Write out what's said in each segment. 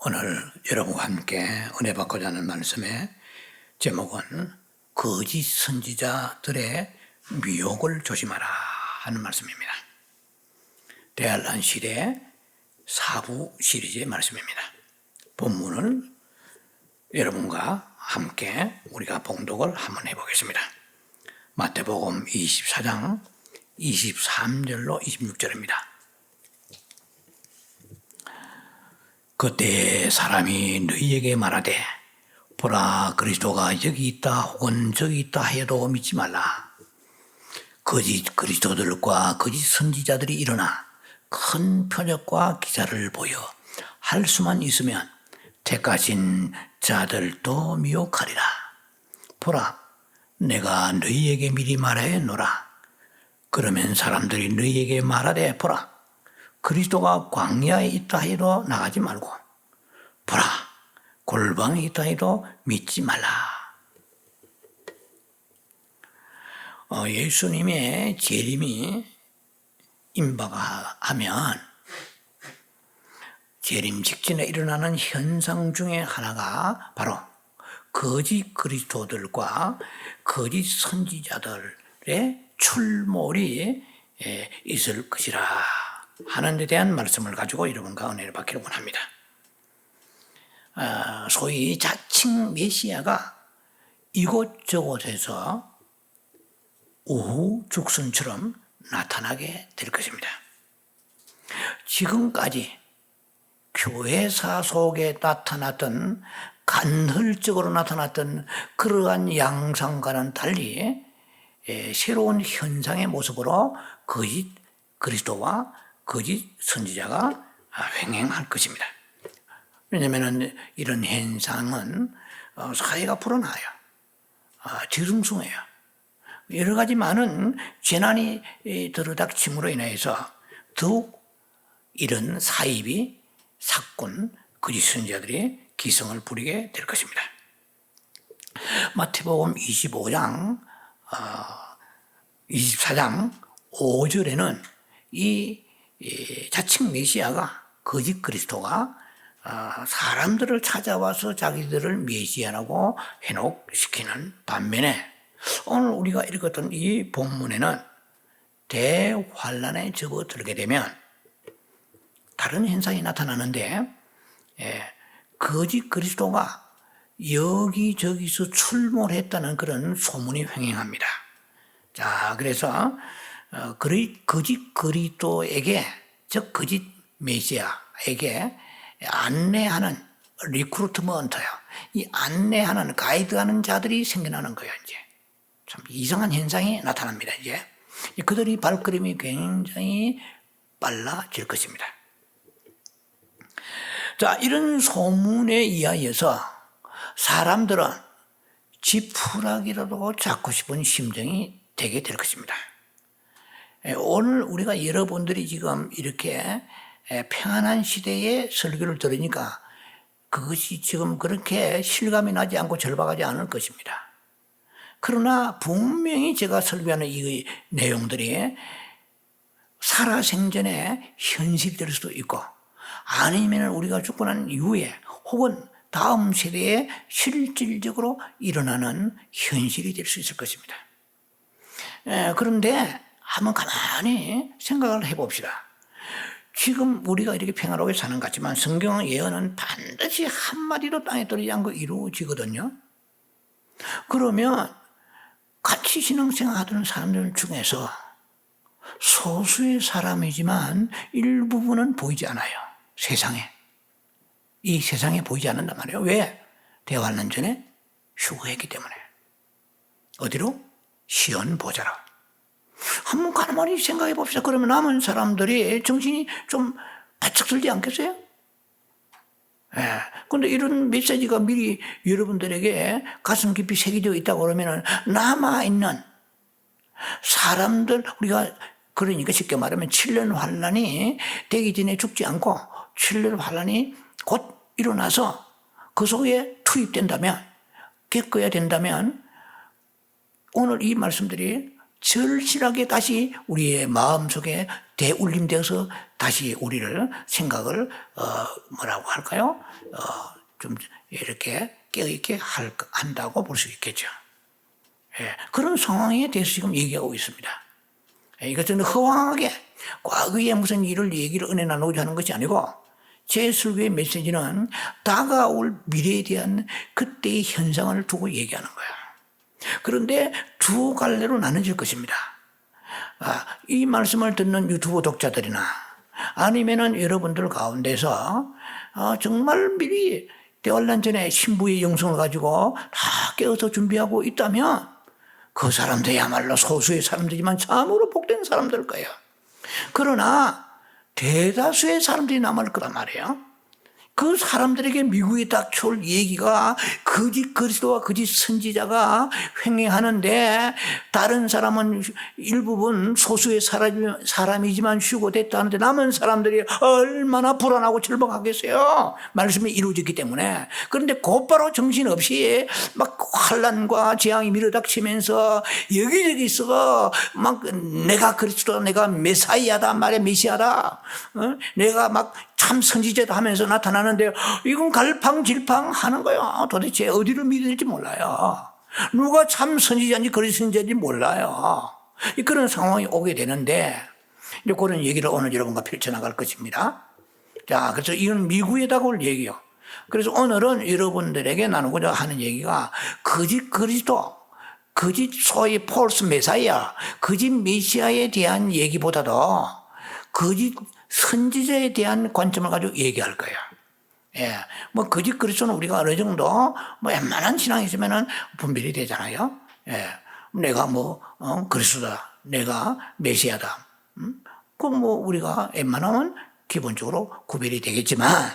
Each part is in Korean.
오늘 여러분과 함께 은혜 받고자 하는 말씀의 제목은 거짓 선지자들의 미혹을 조심하라 하는 말씀입니다. 대한란 시대 4부 시리즈의 말씀입니다. 본문을 여러분과 함께 우리가 봉독을 한번 해보겠습니다. 마태복음 24장 23절로 26절입니다. 그때 사람이 너희에게 말하되 보라 그리스도가 여기 있다 혹은 저기 있다 해도 믿지 말라. 거짓 그리스도들과 거짓 선지자들이 일어나 큰 표적과 기사를 보여 할 수만 있으면 택하신 자들도 미혹하리라. 보라 내가 너희에게 미리 말하였노라. 그러면 사람들이 너희에게 말하되 보라 그리스도가 광야에 있다 해도 나가지 말고 보라 골방에 있다 해도 믿지 말라. 예수님의 재림이 임박하면 재림 직전에 일어나는 현상 중에 하나가 바로 거짓 그리스도들과 거짓 선지자들의 출몰이 있을 것이라 하는 데 대한 말씀을 가지고 여러분과 은혜를 받기를 원합니다. 소위 자칭 메시아가 이곳저곳에서 우후죽순처럼 나타나게 될 것입니다. 지금까지 교회사 속에 나타났던 간헐적으로 나타났던 그러한 양상과는 달리 새로운 현상의 모습으로 거짓 그리스도와 거짓 선지자가 횡행할 것입니다. 왜냐하면 이런 현상은 사회가 불어나요. 뒤숭숭해요. 여러 가지 많은 재난이 들어닥침으로 인해서 더욱 이런 사이비, 사건, 거짓 선지자들이 기승을 부리게 될 것입니다. 마태복음 24장 5절에는 이 자칭 메시아가 거짓 그리스도가 사람들을 찾아와서 자기들을 메시아라고 현혹시키는 반면에 오늘 우리가 읽었던 이 본문에는 대환란에 접어들게 되면 다른 현상이 나타나는데 거짓 그리스도가 여기저기서 출몰했다는 그런 소문이 횡행합니다. 자, 그래서 거짓 그리스도에게 즉 거짓 메시아에게 안내하는 리크루트먼트요. 이 안내하는 가이드하는 자들이 생겨나는 거예요. 이제 참 이상한 현상이 나타납니다. 이제 그들이 발걸음이 굉장히 빨라질 것입니다. 자, 이런 소문에 의하여서 사람들은 지푸라기라도 잡고 싶은 심정이 되게 될 것입니다. 오늘 우리가 여러분들이 지금 이렇게 평안한 시대의 설교를 들으니까 그것이 지금 그렇게 실감이 나지 않고 절박하지 않을 것입니다. 그러나 분명히 제가 설교하는 이 내용들이 살아생전에 현실이 될 수도 있고 아니면 우리가 죽고 난 이후에 혹은 다음 세대에 실질적으로 일어나는 현실이 될 수 있을 것입니다. 그런데 한번 가만히 생각을 해봅시다. 지금 우리가 이렇게 평화롭게 사는 것 같지만 성경 예언은 반드시 한마디도 땅에 떨어지지 않고 이루어지거든요. 그러면 같이 신앙생활하던 사람들 중에서 소수의 사람이지만 일부분은 보이지 않아요. 세상에. 이 세상에 보이지 않는단 말이에요. 왜? 대환란 전에 휴거했기 때문에. 어디로? 시온 보좌로. 한번 가만히 생각해 봅시다. 그러면 남은 사람들이 정신이 좀 바짝 들지 않겠어요? 그런데 이런 메시지가 미리 여러분들에게 가슴 깊이 새겨져 있다고 그러면 남아있는 사람들, 우리가 그러니까 쉽게 말하면 7년 환란이 되기 전에 죽지 않고 7년 환란이 곧 일어나서 그 속에 투입된다면, 겪어야 된다면 오늘 이 말씀들이 절실하게 다시 우리의 마음속에 대울림되어서 다시 우리를 생각을 뭐라고 할까요? 좀 이렇게 깨어있게 한다고 볼 수 있겠죠. 예, 그런 상황에 대해서 지금 얘기하고 있습니다. 이것은 허황하게 과거에 무슨 일을 얘기를 은혜 나누고자 하는 것이 아니고 제 설교의 메시지는 다가올 미래에 대한 그때의 현상을 두고 얘기하는 거예요. 그런데 두 갈래로 나눠질 것입니다. 이 말씀을 듣는 유튜브 독자들이나 아니면은 여러분들 가운데서 정말 미리 대환란 전에 신부의 영성을 가지고 다 깨어서 준비하고 있다면 그 사람들이야말로 소수의 사람들이지만 참으로 복된 사람들일 거예요. 그러나 대다수의 사람들이 남을 거란 말이에요. 그 사람들에게 미국에 닥쳐올 얘기가 거짓 그리스도와 거짓 선지자가 횡행하는데 다른 사람은 일부분 소수의 사람이지만 휴고됐다는데 남은 사람들이 얼마나 불안하고 절박하겠어요. 말씀이 이루어졌기 때문에. 그런데 곧바로 정신없이 막 환란과 재앙이 밀어닥치면서 여기저기서 막 내가 그리스도다, 내가 메사이아다 말이야, 메시아다, 내가 막 참 선지자다 하면서 나타나는데 이건 갈팡질팡 하는 거예요. 도대체 어디를 믿어야 될지 몰라요. 누가 참 선지자인지 거짓 선지자인지 몰라요. 그런 상황이 오게 되는데 이제 그런 얘기를 오늘 여러분과 펼쳐나갈 것입니다. 자, 그래서 이건 미국에다가 올 얘기요. 그래서 오늘은 여러분들에게 나누고자 하는 얘기가 거짓 그리스도, 거짓 소위 폴스 메사이아, 거짓 메시아에 대한 얘기보다도 거짓 선지자에 대한 관점을 가지고 얘기할 거예요. 예. 뭐, 거짓 그리스도는 우리가 어느 정도, 뭐, 웬만한 신앙이 있으면은 분별이 되잖아요. 예. 내가 뭐, 그리스도다. 내가 메시아다. 그럼 뭐, 우리가 웬만하면 기본적으로 구별이 되겠지만,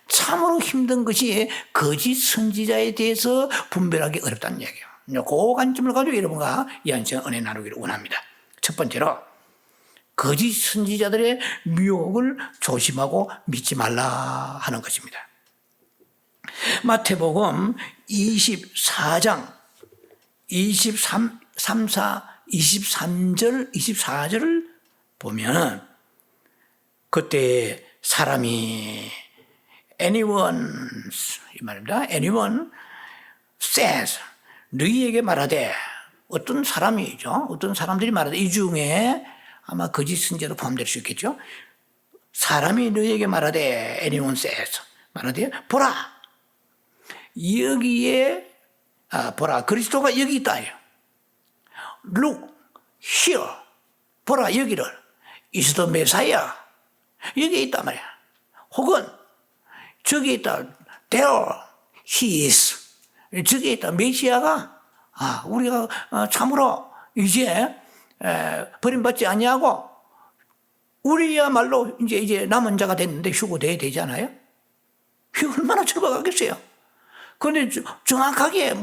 참으로 힘든 것이 거짓 선지자에 대해서 분별하기 어렵다는 얘기예요. 그 관점을 가지고 여러분과 이 한시간 은혜 나누기를 원합니다. 첫 번째로, 거짓 선지자들의 미혹을 조심하고 믿지 말라 하는 것입니다. 마태복음 24장 24절을 보면 그때 사람이 anyone 이 말입니다. anyone says 너희에게 말하되 어떤 사람이죠. 어떤 사람들이 말하되 이 중에 아마 거짓 선지자도 포함될 수 있겠죠. 사람이 너희에게 말하되 anyone says 말하되 보라 여기에 보라 그리스도가 여기 있다. Look here 보라 여기를 is the Messiah 여기 있단 말이야. 혹은 저기 있다 there he is 저기 있다 메시아가 우리가 참으로 이제 버림받지 아니하고 우리야말로 이제 남은 자가 됐는데 휴고돼야 되잖아요. 얼마나 절박하겠어요. 그런데 정확하게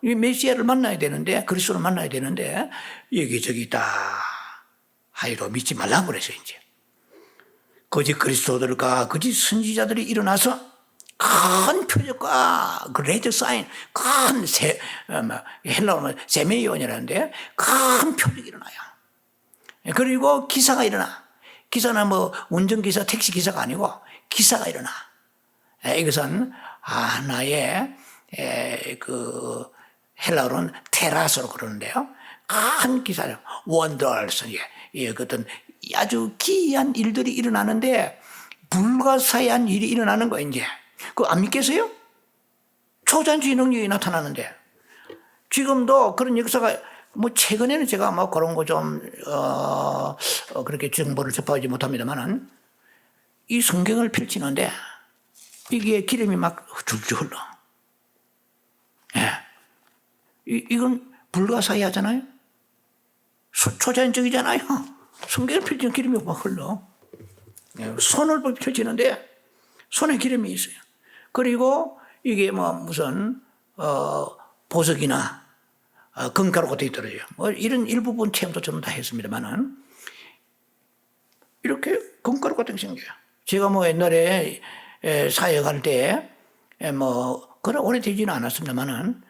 이 메시아를 만나야 되는데 그리스도를 만나야 되는데 여기저기 있다 하이로 믿지 말라고 그래서 이제 거짓 그리스도들과 거짓 선지자들이 일어나서 큰 표적과 그 레드 사인, 큰 헬라어는 세메이온이라는데 큰 표적이 일어나요. 그리고 기사가 일어나. 기사는 뭐 운전기사, 택시기사가 아니고 기사가 일어나. 이것은 하나의 그 헬라어로는 테라스로 그러는데요. 큰 기사를 원더스, 어떤 아주 기이한 일들이 일어나는데 불가사의한 일이 일어나는 거예요, 이제. 그거 안 믿겠어요? 초자연주의 능력이 나타나는데. 지금도 그런 역사가, 뭐, 최근에는 제가 뭐 그런 거 좀, 그렇게 정보를 접하지 못합니다만은, 이 성경을 펼치는데, 이게 기름이 막 줄줄 흘러. 예. 이건 불가사의 하잖아요? 초자연적이잖아요? 성경을 펼치는 기름이 막 흘러. 손을 펼치는데, 손에 기름이 있어요. 그리고 이게 뭐 무슨 보석이나 금가루 같은 게 떨어져요. 뭐 이런 일부분 체험도 저는 다 했습니다만은 이렇게 금가루 같은 게 생겨요. 제가 뭐 옛날에 사역할 때 뭐 그런 오래되지는 않았습니다만은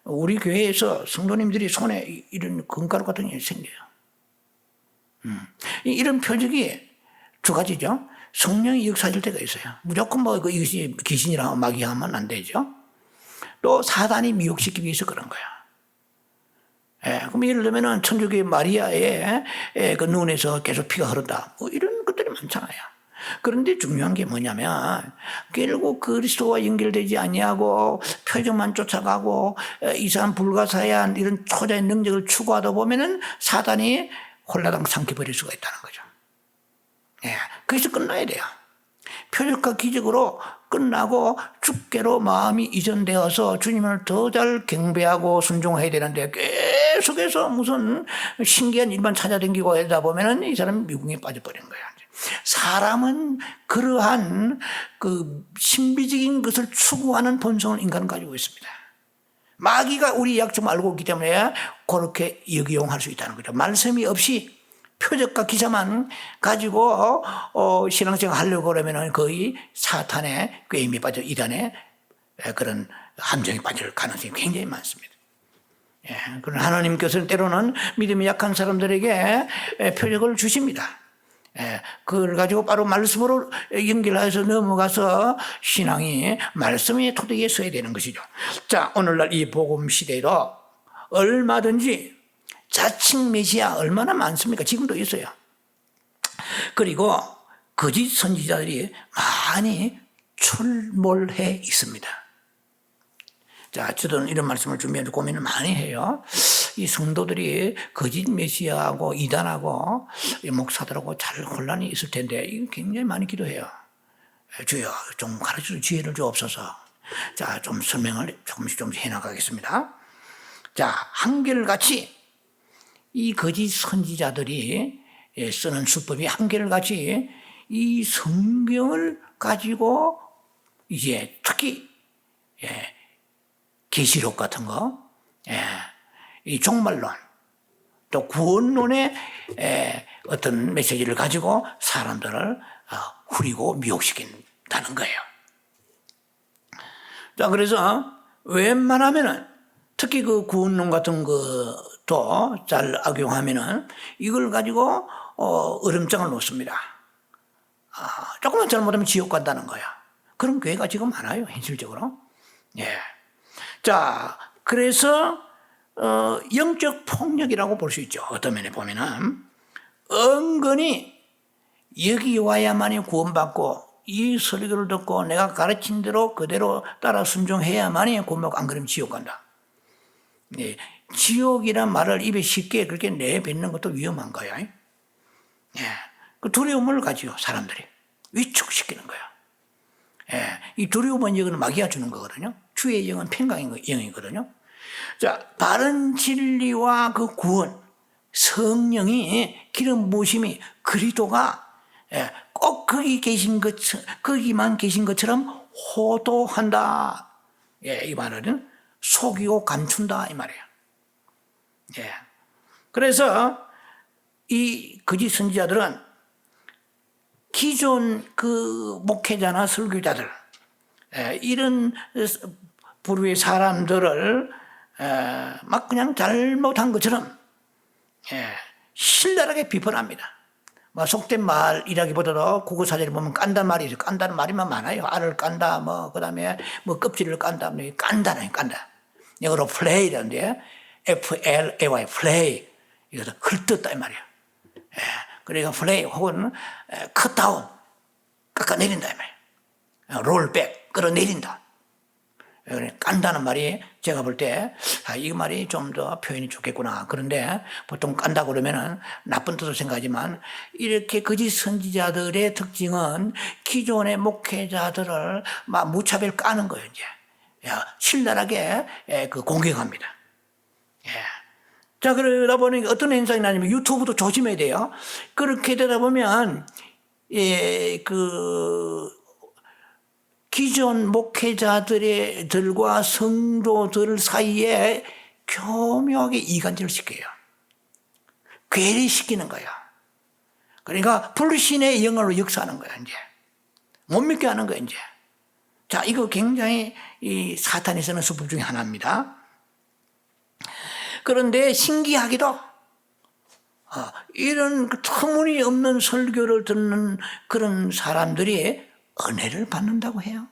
우리 교회에서 성도님들이 손에 이런 금가루 같은 게 생겨요. 이런 표적이 두 가지죠. 성령이 역사할 때가 있어요. 무조건 뭐 이것이 귀신이랑 마귀하면 안 되죠. 또 사단이 미혹시키기 위해서 그런 거야. 그럼 예를 들면 천주교 마리아의 그 눈에서 계속 피가 흐른다. 뭐 이런 것들이 많잖아요. 그런데 중요한 게 뭐냐면 결국 그리스도와 연결되지 아니하고 표적만 쫓아가고 이상 불가사의한 이런 초자의 능력을 추구하다 보면은 사단이 홀라당 삼켜버릴 수가 있다는 거죠. 거기서 끝나야 돼요. 표적과 기적으로 끝나고 주께로 마음이 이전되어서 주님을 더 잘 경배하고 순종해야 되는데 계속해서 무슨 신기한 일만 찾아다니고 하다 보면은 이 사람이 미궁에 빠져버리는 거야. 사람은 그러한 그 신비적인 것을 추구하는 본성을 인간은 가지고 있습니다. 마귀가 우리 약점 알고 있기 때문에 그렇게 역이용할 수 있다는 거죠. 말씀이 없이 표적과 기사만 가지고 신앙생활 하려고 그러면 거의 사탄의 꾀임에 빠져 이단의 그런 함정에 빠질 가능성이 굉장히 많습니다. 그러나 하나님께서는 때로는 믿음이 약한 사람들에게 표적을 주십니다. 그걸 가지고 바로 말씀으로 연결해서 넘어가서 신앙이 말씀의 토대에 서야 되는 것이죠. 자, 오늘날 이 복음 시대로 얼마든지 자칭 메시아 얼마나 많습니까? 지금도 있어요. 그리고 거짓 선지자들이 많이 출몰해 있습니다. 자, 저도 이런 말씀을 준비해서 고민을 많이 해요. 이 성도들이 거짓 메시아하고 이단하고 목사들하고 잘 혼란이 있을 텐데 이거 굉장히 많이 기도해요. 주여 좀 가르쳐 지혜를 주옵소서. 자, 좀 설명을 조금씩 해나가겠습니다. 자, 한결같이 이 거짓 선지자들이 쓰는 수법이 한결같이 이 성경을 가지고 이제 특히 계시록 같은 거, 이 종말론, 또 구원론의 어떤 메시지를 가지고 사람들을 후리고 미혹시킨다는 거예요. 자, 그래서 웬만하면은 특히 그 구원론 같은 것도 잘 악용하면은 이걸 가지고 얼음장을 놓습니다. 조금만 잘못하면 지옥 간다는 거야. 그런 교회가 지금 많아요, 현실적으로. 자, 그래서 영적 폭력이라고 볼 수 있죠. 어떤 면에 보면은 은근히 여기 와야만이 구원받고 이 설교를 듣고 내가 가르친 대로 그대로 따라 순종해야만이 구원받고 안 그러면 지옥 간다. 지옥이란 말을 입에 쉽게 그렇게 내뱉는 것도 위험한 거야. 그 두려움을 가지고 사람들이 위축시키는 거야. 이 두려움은 영은 마귀가 주는 거거든요. 주의 영은 평강의 영이거든요. 자, 바른 진리와 그 구원, 성령이 기름 부으심이 그리스도가 꼭 거기만 계신 것처럼 호도한다. 이 말은 속이고 감춘다 이 말이에요. 그래서 이 거짓 선지자들은 기존 그 목회자나 설교자들 이런 부류의 사람들을 막 그냥 잘못한 것처럼 신랄하게 비판합니다. 뭐 속된 말이라기보다도 국어사전에 보면 깐다는 말이 있어요. 깐다는 말이만 많아요. 알을 깐다, 뭐 그다음에 뭐 껍질을 깐다, 뭐 깐다네, 깐다. 영어로 play라는데 F-L-A-Y, play. 이것도 헐뜯다 이 말이야. 그러니까 플레이 혹은 컷다운, 깎아내린다 이 말이야. 롤백, 끌어내린다. 깐다는 말이 제가 볼 때 이 말이 좀 더 표현이 좋겠구나. 그런데 보통 깐다 그러면은 나쁜 뜻으로 생각하지만 이렇게 거짓 선지자들의 특징은 기존의 목회자들을 막 무차별 까는 거예요. 이제 신랄하게 그 공격합니다. 자, 그러다 보니 어떤 현상이 나냐면 유튜브도 조심해야 돼요. 그렇게 되다 보면 그 기존 목회자들과 성도들 사이에 교묘하게 이간질을 시켜요. 괴리시키는 거야. 그러니까 불신의 영으로 역사하는 거야, 이제. 못 믿게 하는 거야, 이제. 자, 이거 굉장히 이 사탄이 쓰는 수법 중에 하나입니다. 그런데 신기하기도 이런 터무니없는 설교를 듣는 그런 사람들이 은혜를 받는다고 해요.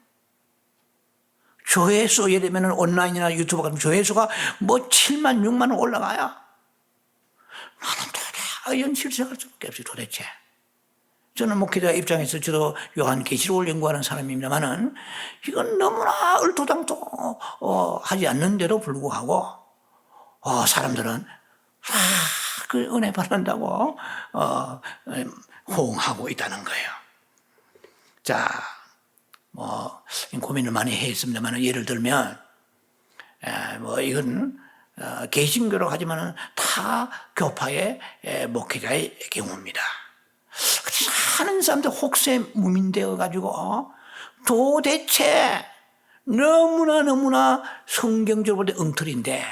조회수, 예를 들면 온라인이나 유튜브 같은 조회수가 뭐 7만, 6만 올라가요. 나는 도대체 연실생할 수밖에 없어요, 도대체. 저는 목회자 입장에서 저도 요한계시록을 연구하는 사람입니다만은 이건 너무나 얼토당토 하지 않는데도 불구하고 사람들은 그 은혜 받는다고 호응하고 있다는 거예요. 자, 뭐 고민을 많이 했습니다만 예를 들면 뭐 이건 개신교로 하지만은 타 교파의 목회자의 경우입니다. 하는 사람들 혹세무민되어 가지고 도대체 너무나 성경적으로 엉터리인데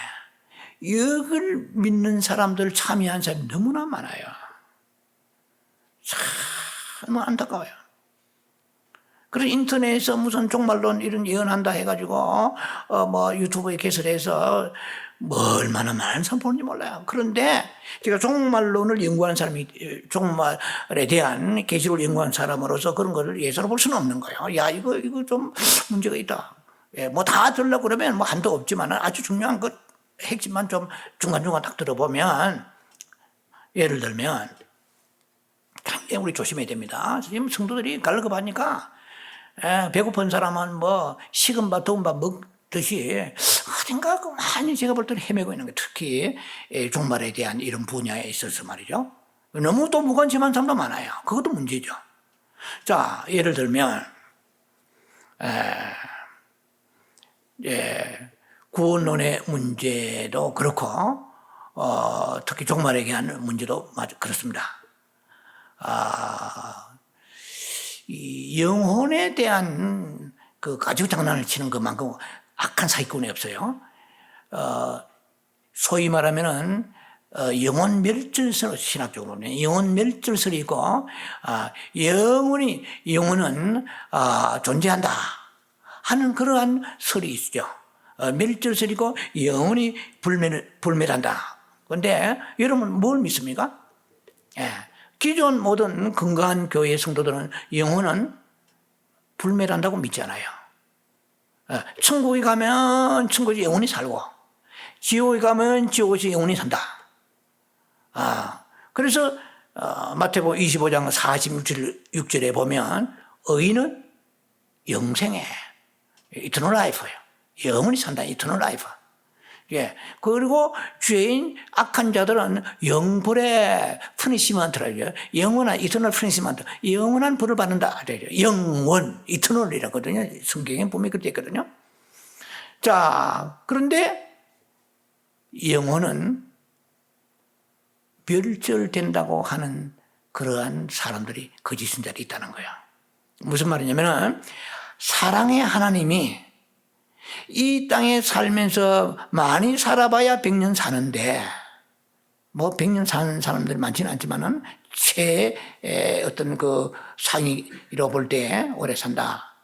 이걸 믿는 사람들 참여한 사람이 너무나 많아요. 참 안타까워요. 그래서 인터넷에서 무슨 종말론 이런 예언한다 해가지고 뭐 유튜브에 개설해서 뭐 얼마나 많은 사람 보는지 몰라요. 그런데 제가 종말론을 연구하는 사람이, 종말에 대한 계시를 연구한 사람으로서 그런 거를 예사로 볼 수는 없는 거예요. 야, 이거 좀 문제가 있다. 뭐 다 들으려고 그러면 뭐 한도 없지만 아주 중요한 것 핵심만 좀 중간중간 딱 들어보면, 예를 들면 당연히 우리 조심해야 됩니다. 지금 성도들이 갈급하니까 배고픈 사람은 뭐 식은 밥 더운 밥 먹듯이 어딘가 많이 제가 볼 때는 헤매고 있는 게, 특히 종말에 대한 이런 분야에 있어서 말이죠. 너무 또 무관심한 사람도 많아요. 그것도 문제죠. 자, 예를 들면 구원론의 문제도 그렇고 특히 종말에 대한 문제도 그렇습니다. 이 영혼에 대한 그 가지고 장난을 치는 것만큼 악한 사기꾼이 없어요. 소위 말하면은 영혼 멸절설, 신학적으로는 영혼 멸절설이 있고 영혼은 존재한다 하는 그러한 설이 있죠. 멸절설이고 영혼이 불멸한다. 그런데 여러분 뭘 믿습니까? 기존 모든 건강한 교회 성도들은 영혼은 불멸한다고 믿잖아요. 천국에 가면 천국에 영혼이 살고, 지옥에 가면 지옥에서 영혼이 산다. 그래서 마태복음 25장 46절에 보면 의인은 영생에 이터널 라이프예요. 영원히 산다, 이터널 라이프. 그리고 죄인 악한 자들은 영불의 푸니시먼트라고요. 영원한 이터널 푸니시먼트, 영원한 벌을 받는다. 영원, 이터널이라거든요. 성경에 보면 그렇게 있거든요. 자, 그런데 영혼은 멸절된다고 하는 그러한 사람들이, 거짓 선자들이 있다는 거예요. 무슨 말이냐면은 사랑의 하나님이 이 땅에 살면서 많이 살아봐야 100년 사는데, 뭐 100년 사는 사람들이 많지는 않지만은 어떤 그 상위로 볼 때 오래 산다.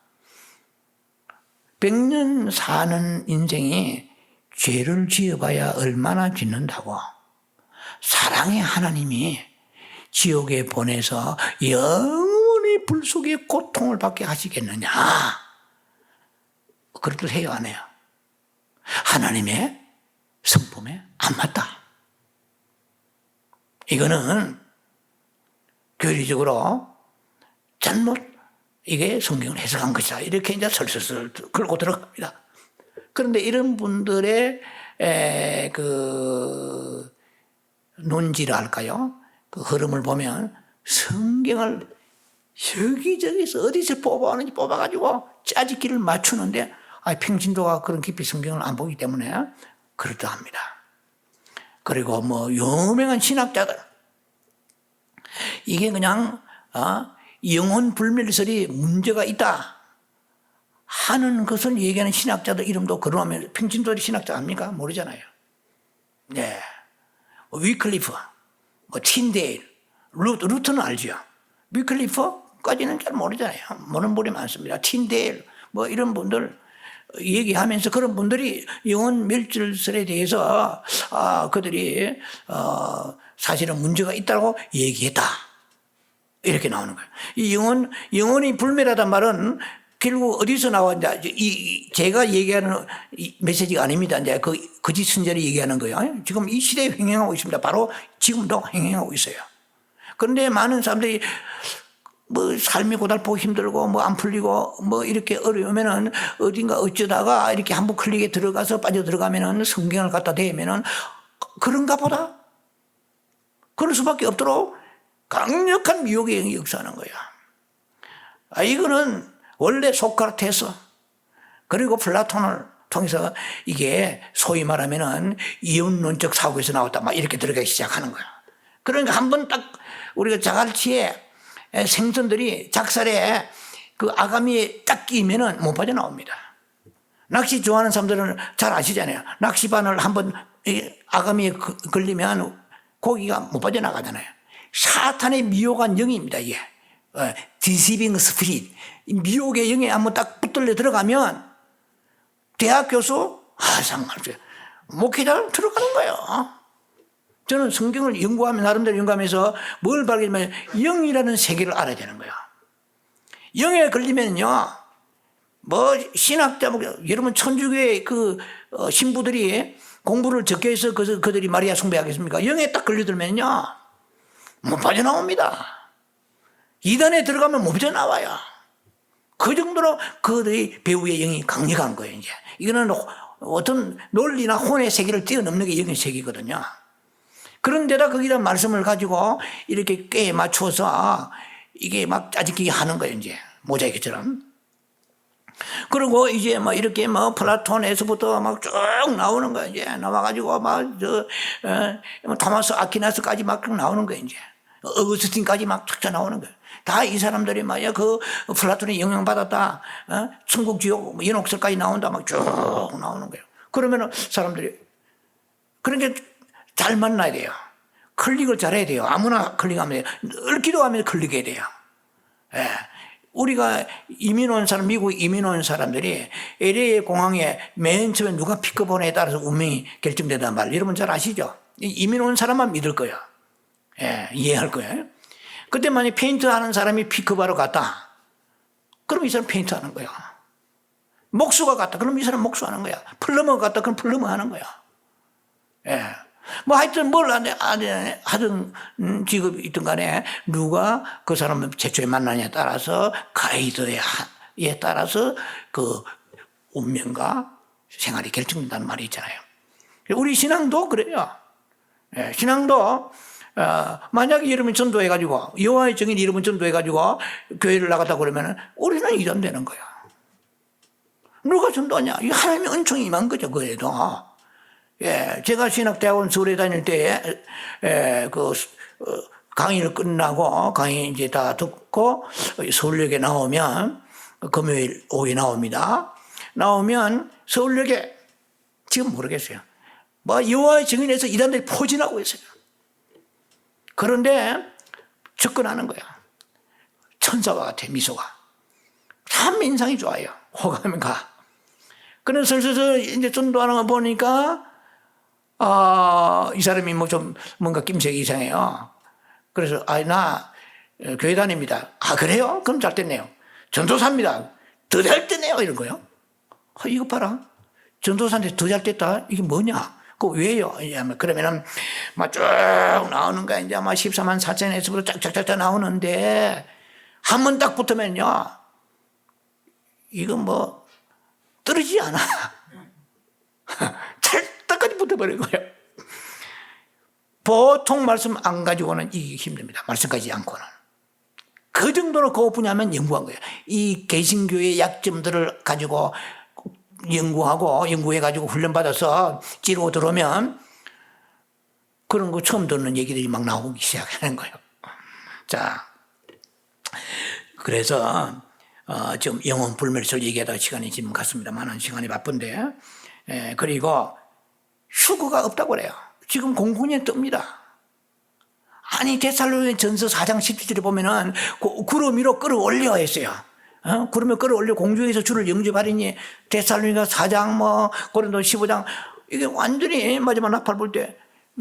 100년 사는 인생이 죄를 지어봐야 얼마나 짓는다고 사랑의 하나님이 지옥에 보내서 영원히 불 속에 고통을 받게 하시겠느냐? 그렇게 해요, 안 해요? 하나님의 성품에 안 맞다. 이거는 교리적으로 잘못 이게 성경을 해석한 것이다. 이렇게 이제 설설설 걸고 들어갑니다. 그런데 이런 분들의 그 논지라 할까요? 그 흐름을 보면 성경을 여기저기서 어디서 뽑아오는지 뽑아가지고 짜집기를 맞추는데 평신도가 그런 깊이 성경을 안 보기 때문에 그렇다 합니다. 그리고 뭐 유명한 신학자들, 이게 그냥 영혼 불멸설이 문제가 있다 하는 것을 얘기하는 신학자들 이름도 거론하면 평신도들이 신학자 아닙니까? 모르잖아요. 네, 위클리프, 뭐 틴데일, 루트는 알죠. 위클리프까지는 잘 모르잖아요. 모르는 분이 많습니다. 틴데일, 뭐 이런 분들 얘기하면서 그런 분들이 영혼 멸절설에 대해서 그들이 사실은 문제가 있다고 얘기했다. 이렇게 나오는 거예요. 이 영혼이 불멸하단 말은 결국 어디서 나왔냐? 제가 얘기하는 메시지가 아닙니다. 이제 거짓 선전이 얘기하는 거예요. 지금 이 시대에 횡행하고 있습니다. 바로 지금도 횡행하고 있어요. 그런데 많은 사람들이 뭐 삶이 고달프고 힘들고 뭐 안 풀리고 뭐 이렇게 어려우면은 어딘가 어쩌다가 이렇게 한번 클릭에 들어가서 빠져 들어가면은 성경을 갖다 대면은 그런가 보다. 그럴 수밖에 없도록 강력한 미혹의 영이 역사하는 거야. 이거는 원래 소크라테스 그리고 플라톤을 통해서 이게 소위 말하면은 이원론적 사고에서 나왔다 막 이렇게 들어가기 시작하는 거야. 그러니까 한번 딱 우리가 자갈치에 생선들이 작살에 그 아가미에 딱 끼면은 못 빠져나옵니다. 낚시 좋아하는 사람들은 잘 아시잖아요. 낚시바늘 한번 아가미에 걸리면 고기가 못 빠져나가잖아요. 사탄의 미혹한 영입니다, 이게. deceiving spirit. 미혹의 영에 한번 딱 붙들려 들어가면 대학 교수? 상관없어요. 목회자 들어가는 거예요. 저는 성경을 연구하면 나름대로 연구하면서 뭘 발견하면 영이라는 세계를 알아야 되는 거예요. 영에 걸리면요, 뭐 신학자, 여러분 천주교의 그 신부들이 공부를 적게 해서 그들이 마리아 숭배하겠습니까? 영에 딱 걸려들면요, 못 빠져나옵니다. 이단에 들어가면 못 빠져나와요. 그 정도로 그들의 배우의 영이 강력한 거예요, 이제. 이거는 어떤 논리나 혼의 세계를 뛰어넘는 게 영의 세계거든요. 그런데다 거기다 말씀을 가지고 이렇게 꽤 맞춰서 이게 막 짜집기 하는 거예요, 이제. 모자이크처럼. 그리고 이제 뭐 이렇게 뭐 플라톤에서부터 막 쭉 나오는 거예요, 이제. 나와가지고 토마스 아퀴나스까지 막 나오는 거예요, 이제. 어거스틴까지 막 쫙 나오는 거예요. 다 이 사람들이 말이야, 그 플라톤에 영향받았다, 천국 지옥, 연옥설까지 나온다, 막 쭉 나오는 거예요. 그러면은 사람들이, 그러니까 잘 만나야 돼요. 클릭을 잘해야 돼요. 아무나 클릭하면 돼요. 늘 기도하면 클릭해야 돼요. 예. 우리가 이민 온 사람, 미국 이민 온 사람들이 LA 공항에 맨 처음에 누가 픽업하느냐에 따라서 운명이 결정된다는 말, 여러분 잘 아시죠? 이민 온 사람만 믿을 거예요. 예, 이해할 거예요. 그때 만약에 페인트 하는 사람이 픽업하러 갔다. 그럼 이 사람 페인트 하는 거야. 목수가 갔다. 그럼 이 사람 목수 하는 거야. 플러머가 갔다. 그럼 플러머 하는 거야. 예. 뭐 하여튼 뭘 하든 직업이 있든 간에 누가 그 사람을 최초에 만나냐에 따라서 가이드에 따라서 그 운명과 생활이 결정된다는 말이 있잖아요. 우리 신앙도 그래요. 예, 신앙도 만약에 여러분 전도해가지고 여호와의 증인 여러분 전도해가지고 교회를 나갔다 그러면 우리는 이전되는 거야. 누가 전도하냐? 이 하나님의 은총이 임한 거죠, 그래도. 예, 제가 신학대학원 서울에 다닐 때, 강의를 끝나고, 강의 이제 다 듣고, 서울역에 나오면, 금요일 오후에 나옵니다. 나오면, 서울역에, 지금 모르겠어요. 뭐, 여호와의 증인에서 이단들이 포진하고 있어요. 그런데, 접근하는 거야. 천사와 같아, 미소가. 참 인상이 좋아요. 호감이 가. 그래서 슬슬 이제 전도하는 거 보니까, 이 사람이 뭐 좀 뭔가 낌새가 이상해요. 그래서 나 교회 다닙니다. 그래요? 그럼 잘 됐네요. 전도사입니다. 더 잘 됐네요. 이런 거요. 이거 봐라. 전도사한테 더 잘 됐다. 이게 뭐냐? 그 왜요? 그러면은 막 쭉 나오는 거야. 이제 아마 14만 4천에서부터 쫙쫙쫙 나오는데 한 번 딱 붙으면요, 이건 뭐 떨어지지 않아. 찰떡까지 붙어버린 거예요. 보통 말씀 안 가지고는 이기기 힘듭니다. 말씀까지 않고는. 그 정도로 그 분야만 연구한 거예요. 이 개신교의 약점들을 가지고 연구해가지고 훈련받아서 찌르고 들어오면 그런 거 처음 듣는 얘기들이 막 나오기 시작하는 거예요. 자, 그래서 지금 영혼 불멸설 얘기하다가 시간이 지금 갔습니다만 시간이 바쁜데, 그리고 휴거가 없다고 그래요. 지금 공군에 뜹니다. 아니 데살로니가 전서 4장 17절에 보면은 구름 위로 끌어올려 했어요. 그러면 끌어올려 공중에서 주를 영접하리니 데살로니가 4장 고린도 15장 이게 완전히 마지막 나팔 불 때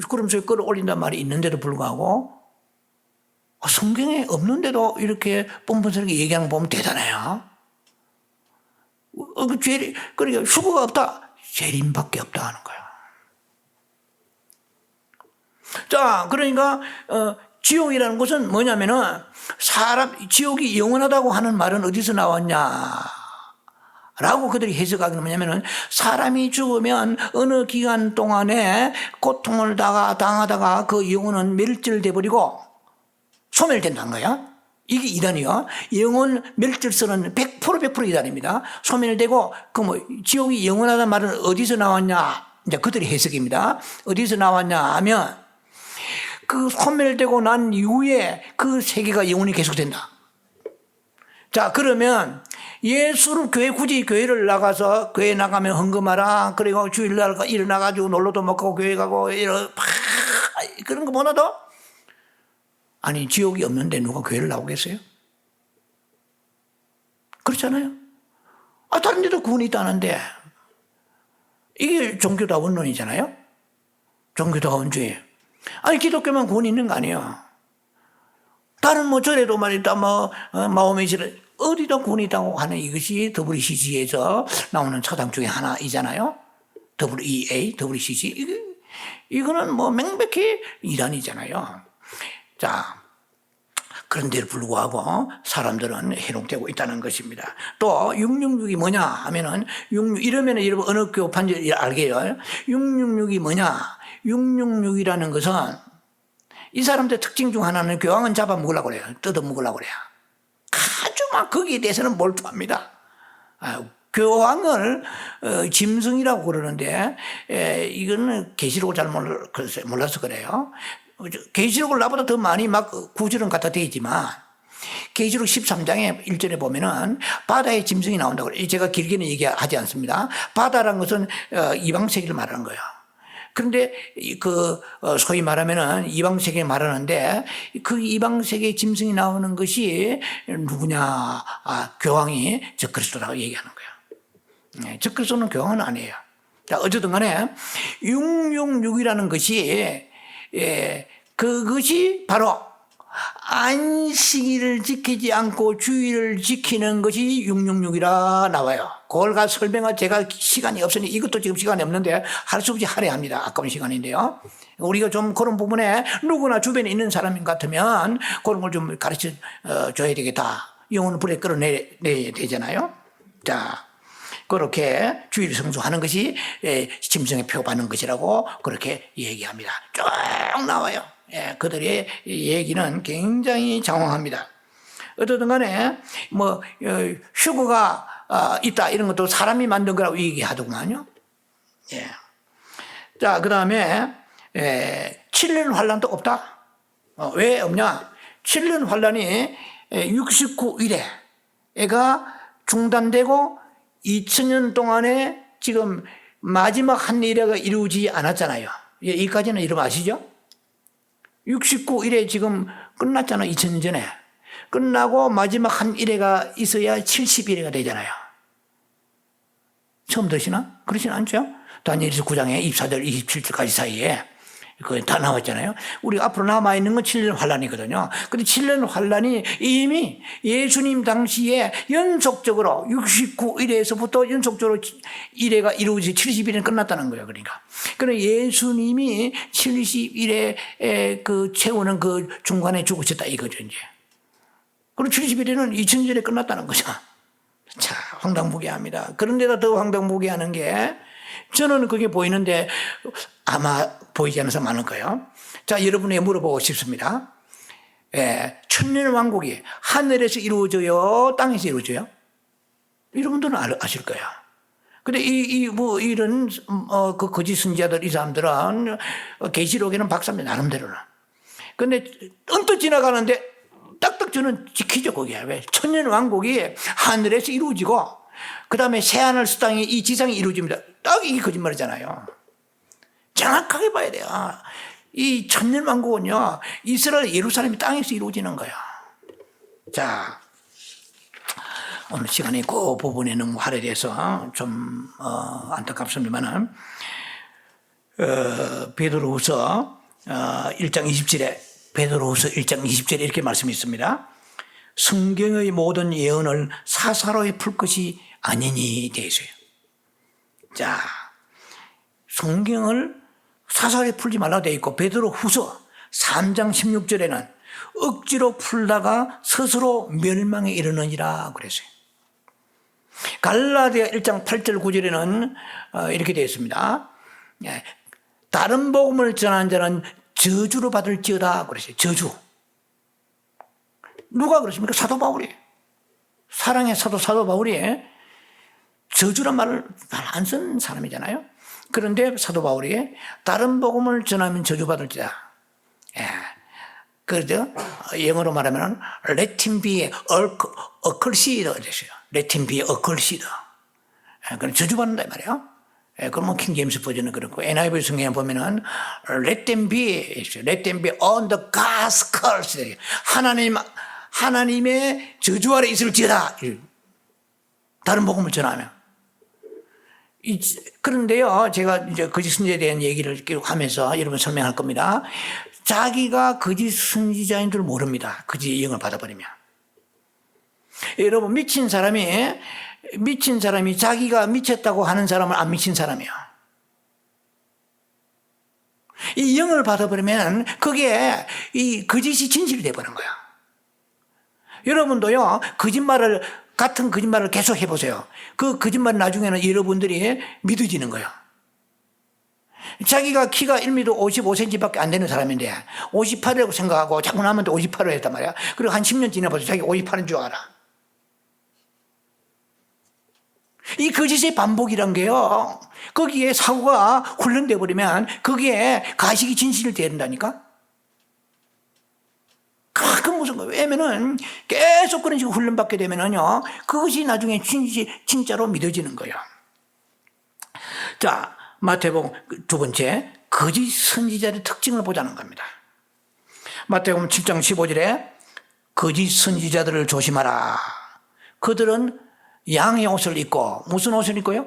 그러면서 끌어올린단 말이 있는데도 불구하고 성경에 없는데도 이렇게 뻔뻔스럽게 얘기하는 거 보면 대단해요. 그러니까 휴거가 없다. 재림밖에 없다 하는 거야. 자, 그러니까 지옥이라는 것은 뭐냐면은 지옥이 영원하다고 하는 말은 어디서 나왔냐? 라고 그들이 해석하기는 뭐냐면은 사람이 죽으면 어느 기간 동안에 고통을 당하다가 그 영혼은 멸절돼 버리고 소멸된다는 거야. 이게 이단이요. 영혼 멸절설은 100% 이단입니다. 소멸되고 지옥이 영원하다는 말은 어디서 나왔냐? 이제 그들의 해석입니다. 어디서 나왔냐 하면 그 소멸되고 난 이후에 그 세계가 영원히 계속된다. 자, 그러면 예수를 굳이 교회를 나가서 교회 나가면 헌금하라. 그리고 주일날 일어나가지고 놀러도 못 가고 교회 가고 그런 거보다도 아니 지옥이 없는데 누가 교회를 나오겠어요? 그렇잖아요. 다른 데도 구원이 있다는데 이게 종교다원론이잖아요. 종교다원주의. 아니 기독교만 구원이 있는 거 아니에요. 다른 절에도 말이다 마호메시를 어디다 구원이 있다고 하는 이것이 WCG에서 나오는 사상 중에 하나이잖아요. WCG 이거는 명백히 이단이잖아요. 자, 그런데도 불구하고 사람들은 해롱되고 있다는 것입니다. 또 666이 뭐냐 하면은 이러면 여러분 어느 교파인지 알게요. 666이 뭐냐? 666이라는 것은 이 사람들 특징 중 하나는 교황은 잡아먹으려고 그래요. 뜯어먹으려고 그래요. 아주 막 거기에 대해서는 몰두합니다. 교황을 짐승이라고 그러는데 이거는 계시록을 잘 몰라서 그래요. 계시록을 나보다 더 많이 막 구절은 갖다 대있지만 계시록 13장에 1절에 보면은 바다의 짐승이 나온다고 그래요. 제가 길게는 얘기하지 않습니다. 바다라는 것은 이방 세계를 말하는 거예요. 그런데 소위 말하면은 이방 세계 말하는데 그 이방 세계 짐승이 나오는 것이 누구냐? 교황이 적그리스도라고 얘기하는 거예요. 적그리스도는 교황은 아니에요. 자, 어쨌든 간에 666이라는 것이 그것이 바로 안식일을 지키지 않고 주일을 지키는 것이 666이라 나와요. 그걸 가서 설명할 제가 시간이 없으니 이것도 지금 시간이 없는데 할 수 없이 하려 합니다. 아까운 시간인데요. 우리가 좀 그런 부분에 누구나 주변에 있는 사람 같으면 그런 걸 좀 가르쳐 줘야 되겠다. 영혼을 불에 끌어내야 되잖아요. 자, 그렇게 주일 성수하는 것이 짐승의 표받는 것이라고 그렇게 얘기합니다. 쭉 나와요. 그들의 얘기는 굉장히 장황합니다. 어쨌든 간에 휴거가 있다 이런 것도 사람이 만든 거라고 얘기하더구만요. 자, 그 다음에 7년 환란도 없다. 왜 없냐? 7년 환란이 69일에 애가 중단되고 2000년 동안에 지금 마지막 한 일회가 이루어지지 않았잖아요. 여기까지는 여러분 아시죠? 69일에 지금 끝났잖아요. 2000년 전에. 끝나고 마지막 한 일회가 있어야 70일회가 되잖아요. 처음 들으시나? 그렇진 않죠? 다니엘서 9장에 24절 27절까지 사이에 그거 다 나왔잖아요. 우리가 앞으로 남아있는 건 7년 환란이거든요. 근데 7년 환란이 이미 예수님 당시에 연속적으로 69일에서부터 연속적으로 일회가 이루어져 70일에 끝났다는 거예요. 그러니까. 그래 예수님이 70일에 채우는 그 중간에 죽으셨다 이거죠, 이제. 그리고 70일에는 2000년에 끝났다는 거죠. 자, 황당무계합니다. 그런데다 더 황당무계하는 게 저는 그게 보이는데 아마 보이지 않아서 많을 거예요. 자, 여러분에게 물어보고 싶습니다. 천년왕국이 하늘에서 이루어져요? 땅에서 이루어져요? 여러분들은 아실 거예요. 근데 이런 그 거짓 선지자들 이 사람들은 계시록에는 박사입니다. 나름대로는. 근데 언뜻 지나가는데 딱딱 저는 지키죠, 거기에. 왜? 천년왕국이 하늘에서 이루어지고 그 다음에 새하늘 새 땅이 이 지상이 이루어집니다. 딱 이게 거짓말이잖아요. 정확하게 봐야 돼요. 이 천년왕국은요, 이스라엘 예루살렘이 땅에서 이루어지는 거예요. 자, 오늘 시간이 그 부분에 너무 할애돼서 좀 안타깝습니다만 베드로후서 1장 20절에 베드로후서 1장 20절에 이렇게 말씀이 있습니다. 성경의 모든 예언을 사사로이 풀 것이 아니니 되어 있어요. 자, 성경을 사사로이 풀지 말라고 되어 있고 베드로후서 3장 16절에는 억지로 풀다가 스스로 멸망에 이르느니라 그랬어요. 갈라디아 1장 8절 9절에는 이렇게 되어 있습니다. 다른 복음을 전하는 자는 저주로 받을지어다 그랬어요. 저주. 누가 그랬습니까? 사도 바울이. 사랑의 사도 바울이 저주란 말을 잘 안 쓴 사람이잖아요. 그런데 사도 바울이 다른 복음을 전하면 저주받을지다. 그래서 영어로 말하면 let him be accursed 그랬어요. let him be accursed. 그럼 저주받는다 이 말이에요. 그러면 킹 제임스 버전은 그렇고 NIV 성경에 보면은 let them be on the God's curse. 하나님의 저주 아래 있을지어다. 다른 복음을 전하면. 그런데요, 제가 이제 거짓 선지자에 대한 얘기를 계속 하면서 여러분 설명할 겁니다. 자기가 거짓 선지자인 줄 모릅니다. 거짓 영을 받아버리면. 여러분, 미친 사람이 자기가 미쳤다고 하는 사람은 안 미친 사람이에요. 이 영을 받아버리면 그게 이 거짓이 진실이 되어버린 거야. 여러분도요, 같은 거짓말을 계속 해보세요. 그 거짓말 나중에는 여러분들이 믿어지는 거예요. 자기가 키가 1m 55cm밖에 안 되는 사람인데 58이라고 생각하고 자꾸 남한테 58을 했단 말이야. 그리고 한 10년 지나봐서 자기 58인 줄 알아. 이 거짓의 반복이란 게요, 거기에 사고가 훈련돼 버리면 거기에 가식이 진실이 된다니까. 가끔 무슨 거예요. 왜냐면은 계속 그런 식으로 훈련받게 되면은요, 그것이 나중에 진짜로 믿어지는 거예요. 자, 마태복음 두 번째, 거짓 선지자의 특징을 보자는 겁니다. 마태복음 7장 15절에 거짓 선지자들을 조심하라. 그들은 양의 옷을 입고, 무슨 옷을 입고요?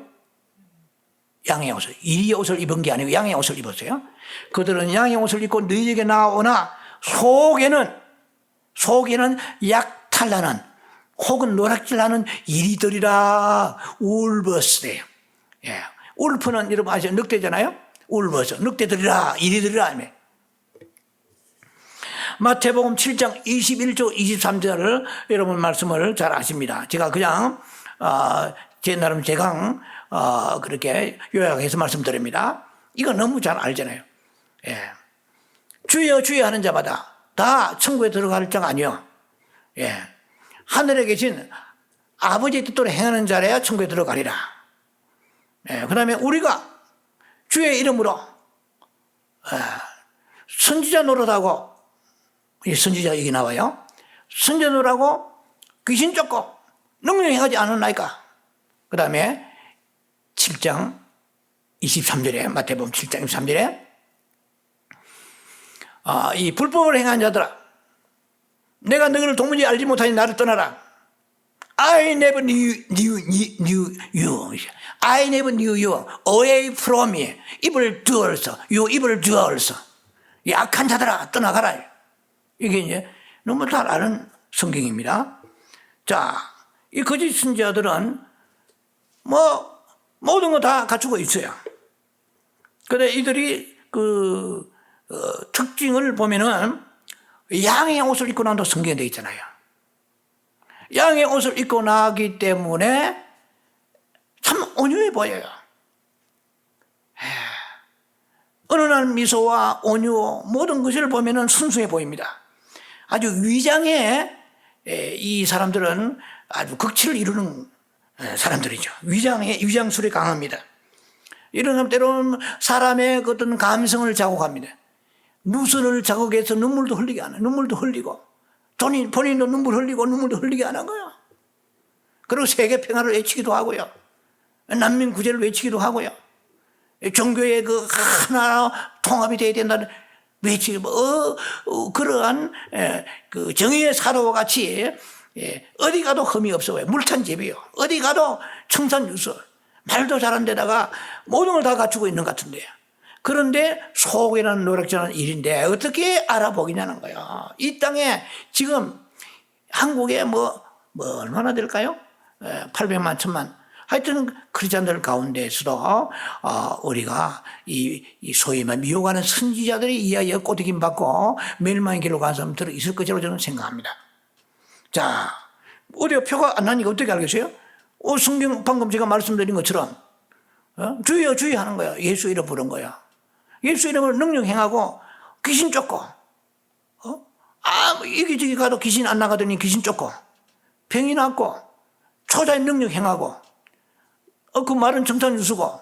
양의 옷을, 이리의 옷을 입은 게 아니고 양의 옷을 입었어요. 그들은 양의 옷을 입고 너희에게 나오나 속에는 약탈나는 혹은 노략질나는 이리들이라. 울버스래요. 예. 울프는 여러분 아시죠? 늑대잖아요? 울버스, 늑대들이라, 이리들이라. 마태복음 7장 21절 23절을 여러분 말씀을 잘 아십니다. 제가 그냥 제 나름 제강 그렇게 요약해서 말씀드립니다. 이거 너무 잘 알잖아요. 예. 주여 주여 하는 자마다 다 천국에 들어갈 자가 아니요. 예. 하늘에 계신 아버지의 뜻대로 행하는 자라야 천국에 들어가리라. 예. 그 다음에 우리가 주의 이름으로 선지자 노릇하고, 이 선지자 얘기 나와요. 선지자 노릇하고 귀신 쫓고 능력 행하지 않았나이까. 그 다음에 7장 23절에 마태복음 7장 23절에 이 불법을 행한 자들아, 내가 너희를 도무지 알지 못하니 나를 떠나라. I never knew you. I never knew you. Away from me. evil doers. You evil doers. 약한 자들아 떠나가라. 이게 이제 너무 잘 아는 성경입니다. 자, 이 거짓 선지자들은 모든 거 다 갖추고 있어요. 근데 이들이 특징을 보면은 양의 옷을 입고 난다고 성경에 되어 있잖아요. 양의 옷을 입고 나기 때문에 참 온유해 보여요. 어느 날 미소와 온유 모든 것을 보면은 순수해 보입니다. 아주 위장에 이 사람들은 아주 극치를 이루는 사람들이죠. 위장술이 강합니다. 이런 사람 때로는 사람의 어떤 감성을 자극합니다. 누수를 자극해서 눈물도 흘리게 하는, 눈물도 흘리고, 본인도 눈물 흘리고, 눈물도 흘리게 하는 거예요. 그리고 세계 평화를 외치기도 하고요. 난민 구제를 외치기도 하고요. 종교의 그 하나 통합이 되어야 된다는 외치기, 그러한 그 정의의 사도와 같이 예, 어디 가도 흠이 없어 보여요. 물찬 집이요. 어디 가도 청산유수. 말도 잘한 데다가 모든 걸 다 갖추고 있는 것 같은데요. 그런데 속이라는 노력자는 일인데 어떻게 알아보기냐는 거예요. 이 땅에 지금 한국에 뭐 얼마나 될까요? 800만, 1000만. 하여튼 크리스찬들 가운데서도 우리가 이 소위 말 미혹하는 선지자들이 이하여 꼬드김 받고 멸망의 길로 가는 사람들이 있을 것이라고 저는 생각합니다. 자, 어디가 표가 안 나니까 어떻게 알겠어요? 성경 방금 제가 말씀드린 것처럼 주여 주여 하는 거야. 예수 이름 부른 거야. 예수 이름으로 능력 행하고 귀신 쫓고 여기저기 가도 귀신 안 나가더니 귀신 쫓고 병이 낫고 초자의 능력 행하고 그 말은 정탄유수고.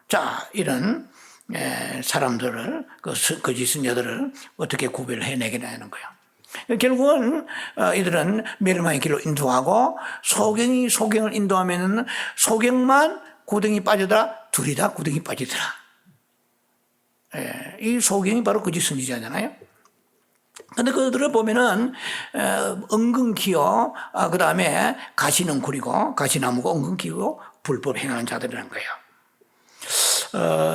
자, 이런 사람들을 거짓 선자들을 어떻게 구별해내겠냐는 거예요. 결국은 이들은 멸망의 길로 인도하고 소경이 소경을 인도하면 소경만 구덩이 빠지더라 둘이 다 구덩이 빠지더라. 이 소경이 바로 거짓 선지자잖아요. 근데 그들을 보면은 은근키요, 그 다음에 가시능구리고 가시나무고 은근키고 불법 행하는 자들이라는 거예요.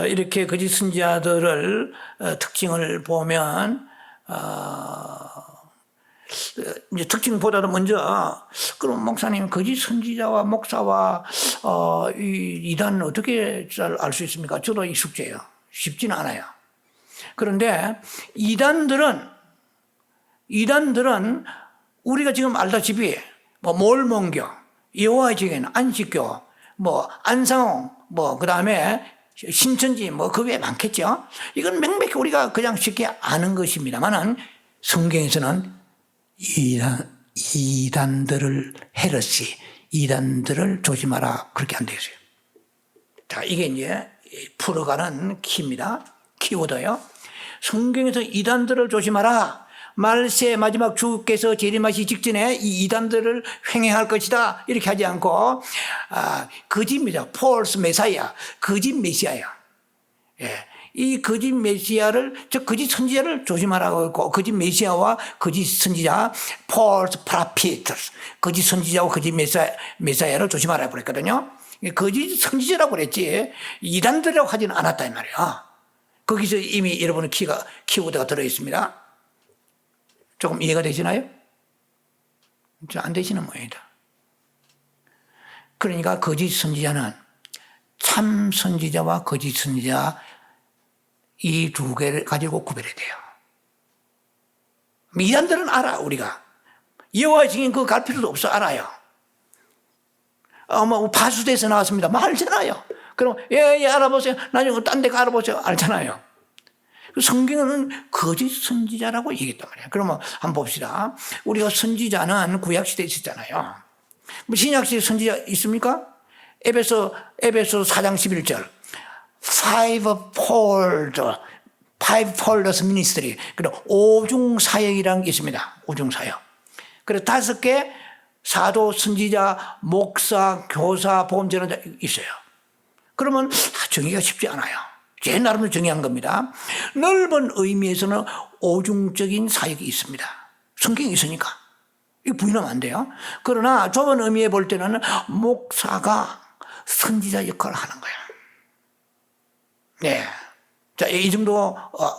이렇게 거짓 선지자들을 특징을 보면 이제 특징보다도 먼저 그럼 목사님 거짓 선지자와 목사와 이 이단은 어떻게 잘 알 수 있습니까? 저도 이 숙제예요. 쉽지는 않아요. 그런데 이단들은 우리가 지금 알다시피 뭐 몰몬교, 여호와의 증인, 안식교, 뭐 안상홍, 뭐 그다음에 신천지 뭐 그 외에 많겠죠. 이건 명백히 우리가 그냥 쉽게 아는 것입니다만은 성경에서는 이단들을 헤르시, 이단들을 조심하라 그렇게 안 되어 있어요. 자, 이게 이제 풀어가는 키입니다. 키워드요. 성경에서 이단들을 조심하라. 말세 마지막 주께서 재림하시 직전에 이 이단들을 횡행할 것이다 이렇게 하지 않고 거짓입니다. false 메사이아, 거짓 메시아야. 예. 이 거짓 메시아를, 즉 거짓 선지자를 조심하라고 했고, 거짓 메시아와 거짓 선지자, false prophets, 거짓 선지자와 거짓 메시아를 조심하라고 그랬거든요. 거짓 선지자라고 그랬지 이단들이라고 하지는 않았다 이 말이야. 거기서 이미 여러분의 키워드가 들어있습니다. 조금 이해가 되시나요? 안 되시는 모양이다. 그러니까 거짓 선지자는 참 선지자와 거짓 선지자 이 두 개를 가지고 구별해야 돼요. 이단들은 알아, 우리가. 여호와의 증인 그거 갈 필요도 없어, 알아요. 뭐 파수대에서 나왔습니다. 뭐 알잖아요. 그럼 예, 알아보세요. 나중에 딴 데 가 알아보세요. 알잖아요. 성경은 거짓 선지자라고 얘기했단 말이에요. 그러면 한번 봅시다. 우리가 선지자는 구약시대에 있었잖아요. 뭐 신약시대에 선지자 있습니까? 에베소 4장 11절. fivefold ministry. 그리고 오중사역이라는 게 있습니다. 오중사역. 그래서 5개 사도, 선지자, 목사, 교사, 보험전환자 있어요. 그러면 정의가 쉽지 않아요. 제 나름대로 정의한 겁니다. 넓은 의미에서는 오중적인 사역이 있습니다. 성경이 있으니까. 이거 부인하면 안 돼요. 그러나 좁은 의미에 볼 때는 목사가 선지자 역할을 하는 거예요. 네. 자, 이 정도,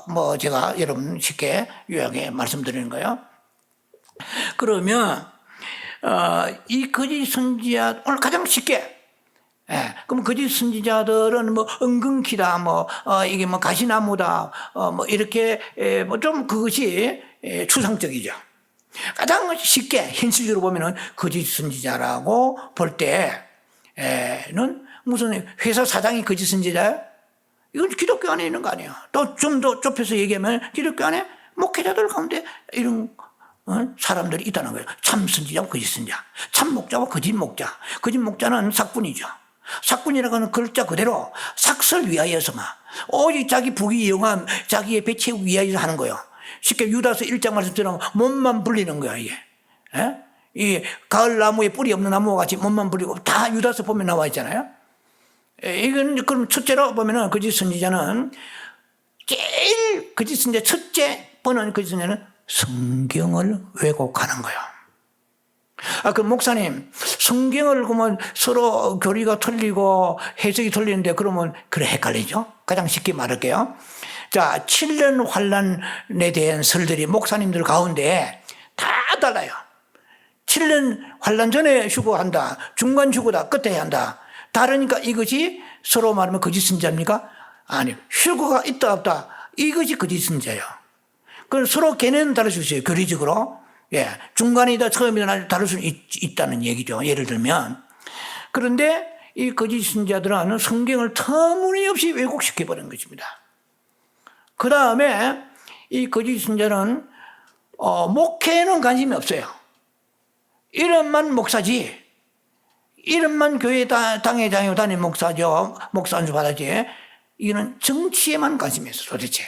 뭐, 제가 여러분 쉽게 요약해 말씀드리는 거예요. 그러면, 이 거짓 선지자, 오늘 가장 쉽게, 그럼 거짓 선지자들은 뭐, 은근키다, 뭐, 이게 뭐, 가시나무다, 뭐, 이렇게, 뭐, 좀 그것이 추상적이죠. 가장 쉽게, 현실적으로 보면은 거짓 선지자라고 볼 때는 무슨 회사 사장이 거짓 선지자예요? 이건 기독교 안에 있는 거 아니에요. 또 좀 더 좁혀서 얘기하면 기독교 안에 목회자들 가운데 이런 사람들이 있다는 거예요. 참 선지자와 거짓 선지자, 참 목자와 거짓 목자. 거짓 목자는 삭군이죠. 삭군이라고 하는 글자 그대로 삭설 위하여서만 오직 자기 부귀 영함, 자기의 배 채우기 위하여서 하는 거예요. 쉽게 유다서 1장 말씀처럼 몸만 불리는 거야 이게. 이 가을 나무에 뿌리 없는 나무와 같이 몸만 불리고 다 유다서 보면 나와 있잖아요. 이건 그럼 첫째로 보면은 거짓 선지자는 제일 거짓 선지자 첫째 번은 거짓 선지자는 성경을 왜곡하는 거예요. 그 목사님, 성경을 그러면 서로 교리가 틀리고 해석이 틀리는데 그러면 그래 헷갈리죠? 가장 쉽게 말할게요. 자, 7년 환란에 대한 설들이 목사님들 가운데 다 달라요. 7년 환란 전에 휴거한다, 중간 휴거다, 끝에 한다. 다르니까 이것이 서로 말하면 거짓 선지자입니까? 아니, 휴거가 있다 없다, 이것이 거짓 선지자예요. 그럼 서로 개념은 다를 수 있어요, 교리적으로. 예, 중간이다 처음이다 다를 수 있다는 얘기죠. 예를 들면. 그런데 이 거짓 선지자들은 성경을 터무니없이 왜곡시켜버린 것입니다. 그 다음에 이 거짓 선지자는 목회에는 관심이 없어요. 이름만 목사지, 이름만 교회 당회 담임 목사죠, 목사 안수 받았지, 이거는 정치에만 관심이 있어 도대체.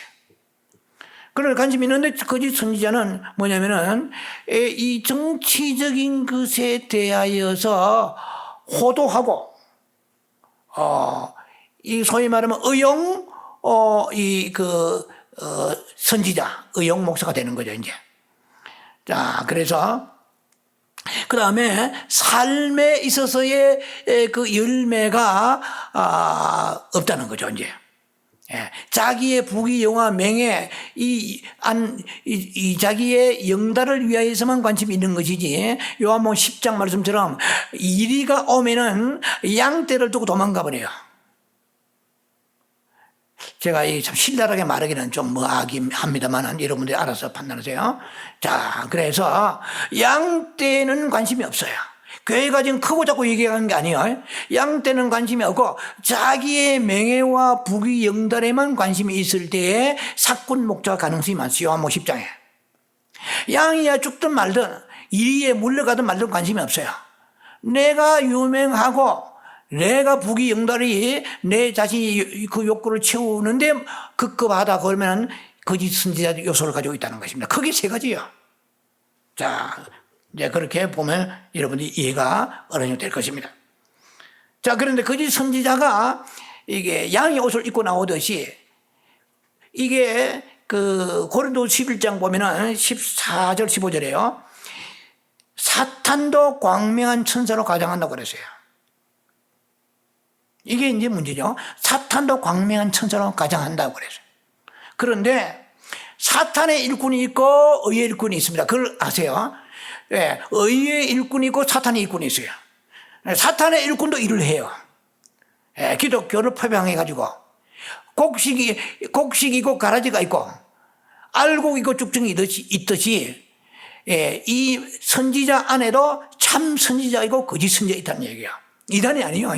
그런 관심이 있는데 거짓 선지자는 뭐냐면은 이 정치적인 것에 대하여서 호도하고 이 소위 말하면 의용 선지자, 의용 목사가 되는 거죠 이제. 자, 그래서 그 다음에 삶에 있어서의 그 열매가 없다는 거죠 이제. 예, 자기의 부귀 영화 명예 이 자기의 영달을 위하여서만 관심이 있는 것이지, 요한복음 10장 말씀처럼 이리가 오면은 양떼를 두고 도망가 버려요. 제가 참 신랄하게 말하기는 좀 뭐하긴 합니다만 여러분들이 알아서 판단하세요. 자, 그래서 양떼는 관심이 없어요. 교회가 지금 크고 작고 얘기하는 게 아니에요. 양떼는 관심이 없고 자기의 명예와 부귀 영달에만 관심이 있을 때에 사꾼 목자 가능성이 많죠. 요한복음 10장에. 양이야 죽든 말든 이리에 물려가든 말든 관심이 없어요. 내가 유명하고 내가 부귀 영달이 내 자신이 그 욕구를 채우는데 급급하다 그러면 거짓 선지자 요소를 가지고 있다는 것입니다. 크게 세 가지요. 자, 이제 그렇게 보면 여러분이 이해가 어려운 될 것입니다. 자, 그런데 거짓 선지자가 이게 양의 옷을 입고 나오듯이 이게 그 고린도 11장 보면은 14절 15절에요. 사탄도 광명한 천사로 가장한다고 그랬어요. 이게 이제 문제죠. 사탄도 광명한 천사로 가장한다고 그랬어요. 그런데 사탄의 일꾼이 있고 의의 일꾼이 있습니다. 그걸 아세요? 예, 의의 일꾼이 있고 사탄의 일꾼이 있어요. 사탄의 일꾼도 일을 해요. 예, 기독교를 표방해가지고 곡식이고 가라지가 있고 알곡 있고 쭉증이 있듯이 예, 이 선지자 안에도 참 선지자이고 거짓 선지자 있다는 얘기예요. 이단이 아니에요.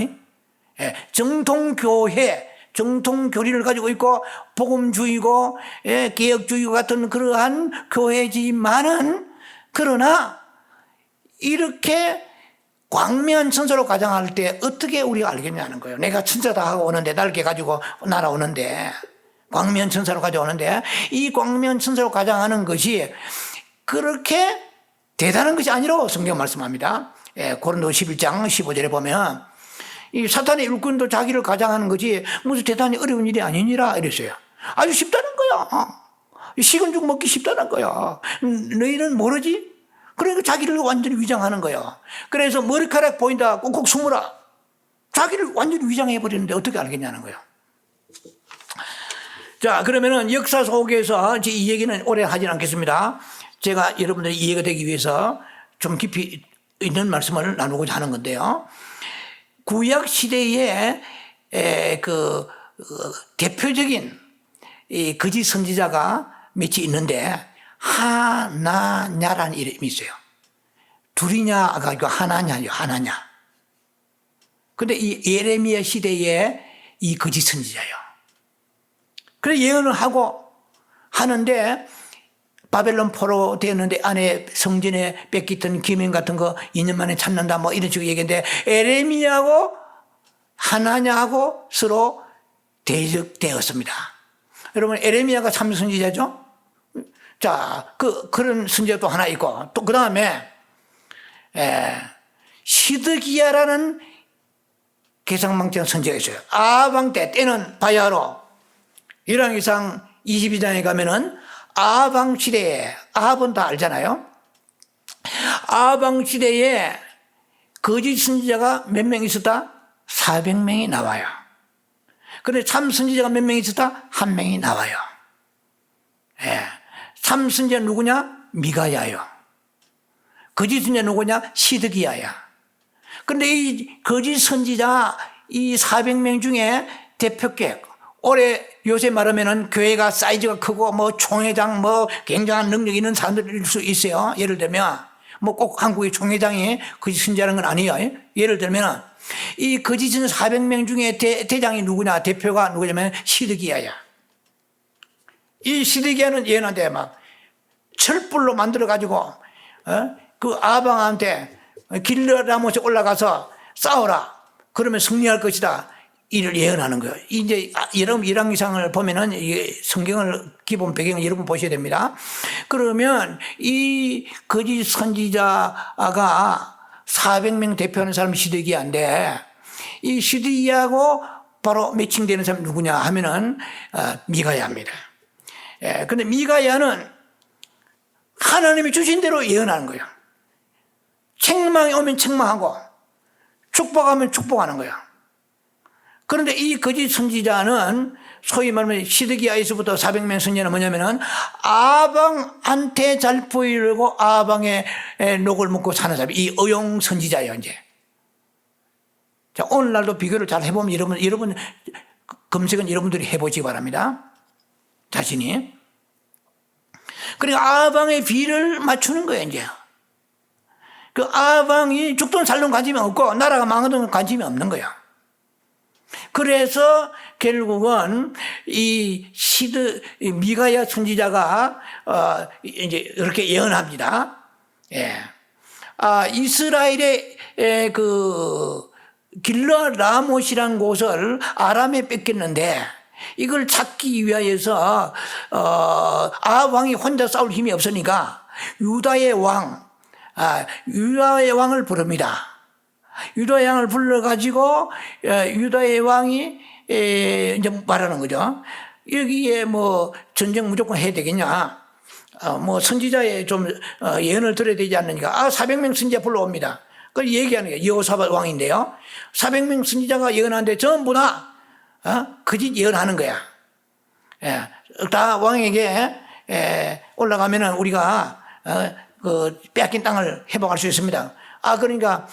예, 정통교회, 정통교리를 가지고 있고 복음주의고 예, 개혁주의 같은 그러한 교회지만은 그러나 이렇게 광명한 천사로 가장할 때 어떻게 우리가 알겠냐는 거예요. 내가 천사다 하고 오는데 날개 가지고 날아오는데 광명한 천사로 가져오는데 이 광명한 천사로 가장하는 것이 그렇게 대단한 것이 아니라고 성경 말씀합니다. 예, 고린도 11장 15절에 보면 이 사탄의 일꾼도 자기를 가장하는 것이 무슨 대단히 어려운 일이 아니니라 이랬어요. 아주 쉽다는 거야. 식은 죽 먹기 쉽다는 거야. 너희는 모르지? 그러니까 자기를 완전히 위장하는 거야. 그래서 머리카락 보인다 꾹꾹 숨으라. 자기를 완전히 위장해버리는데 어떻게 알겠냐는 거야. 자, 그러면은 역사 속에서 이 얘기는 오래 하진 않겠습니다. 제가 여러분들이 이해가 되기 위해서 좀 깊이 있는 말씀을 나누고자 하는 건데요. 구약 시대에 대표적인 이 거짓 선지자가 몇이 있는데 하나냐라는 이름이 있어요. 둘이냐가 아니고 하나냐요, 하나냐. 근데 이 예레미야 시대에 이 거짓 선지자예요. 그래서 예언을 하고 하는데 바벨론 포로 되었는데 안에 성전에 뺏기던 기명 같은 거 2년 만에 찾는다 뭐 이런 식으로 얘기했는데 예레미야하고 하나냐하고 서로 대적되었습니다. 여러분 예레미야가 참 선지자죠? 자, 그런 선지자도 하나 있고 또 그 다음에 시드기야라는 개성망청한 선지자가 있어요. 아방 때는 바야흐로 열왕기상 22장에 가면은 아방 시대에 아합은 다 알잖아요. 아방 시대에 거짓 선지자가 몇 명 있었다? 400명이 나와요. 그런데 참 선지자가 몇 명 있었다? 1명이 나와요. 예. 참 선지자 누구냐? 미가야요. 거짓 선지자 누구냐? 시드기야야. 그런데 이 거짓 선지자 이 400명 중에 대표격, 올해 요새 말하면은 교회가 사이즈가 크고 뭐 총회장 뭐 굉장한 능력 있는 사람들일 수 있어요. 예를 들면 뭐 꼭 한국의 총회장이 거짓 선지자라는 건 아니에요. 예를 들면 이 거짓 선지자 400명 중에 대장이 누구냐? 대표가 누구냐면 시드기야야. 이 시드기야는 예언한데 막 철불로 만들어 가지고 그 아방한테 길르라못에 올라가서 싸워라. 그러면 승리할 것이다. 이를 예언하는 거예요. 이제 여러분 1항상을 보면은 성경을 기본 배경을 여러분 보셔야 됩니다. 그러면 이 거짓 선지자가 400명 대표하는 사람이 시드기야인데 이 시드기야하고 바로 매칭되는 사람이 누구냐 하면은 미가야입니다. 예, 근데 미가야는 하나님이 주신 대로 예언하는 거예요. 책망이 오면 책망하고 축복하면 축복하는 거예요. 그런데 이 거짓 선지자는 소위 말하면 시드기야에서부터 400명 선지자는 뭐냐면은 아방한테 잘 보이려고 아방의 녹을 먹고 사는 사람, 이 의용 선지자예요, 이제. 자, 오늘날도 비교를 잘 해보면 여러분 검색은 여러분들이 해보시기 바랍니다. 자신이. 그러니까 아방의 비를 맞추는 거예요, 이제. 그 아방이 죽든 살든 관심이 없고 나라가 망하든 관심이 없는 거예요. 그래서 결국은 이 미가야 선지자가 이제 이렇게 예언합니다. 예. 이스라엘의 그 길르앗 라못이라는 곳을 아람에 뺏겼는데 이걸 찾기 위하여서 왕이 혼자 싸울 힘이 없으니까 유다의 왕을 부릅니다. 유다의 왕을 불러가지고 유다의 왕이 이제 말하는 거죠. 여기에 뭐 전쟁 무조건 해야 되겠냐? 뭐 선지자의 좀 예언을 들어야 되지 않느니까 400명 선지자 불러옵니다. 그걸 얘기하는 게 여호사밧 왕인데요. 400명 선지자가 예언하는데 전부 다 거짓 예언하는 거야. 예, 다 왕에게 올라가면은 우리가 그 빼앗긴 땅을 회복할 수 있습니다. 그러니까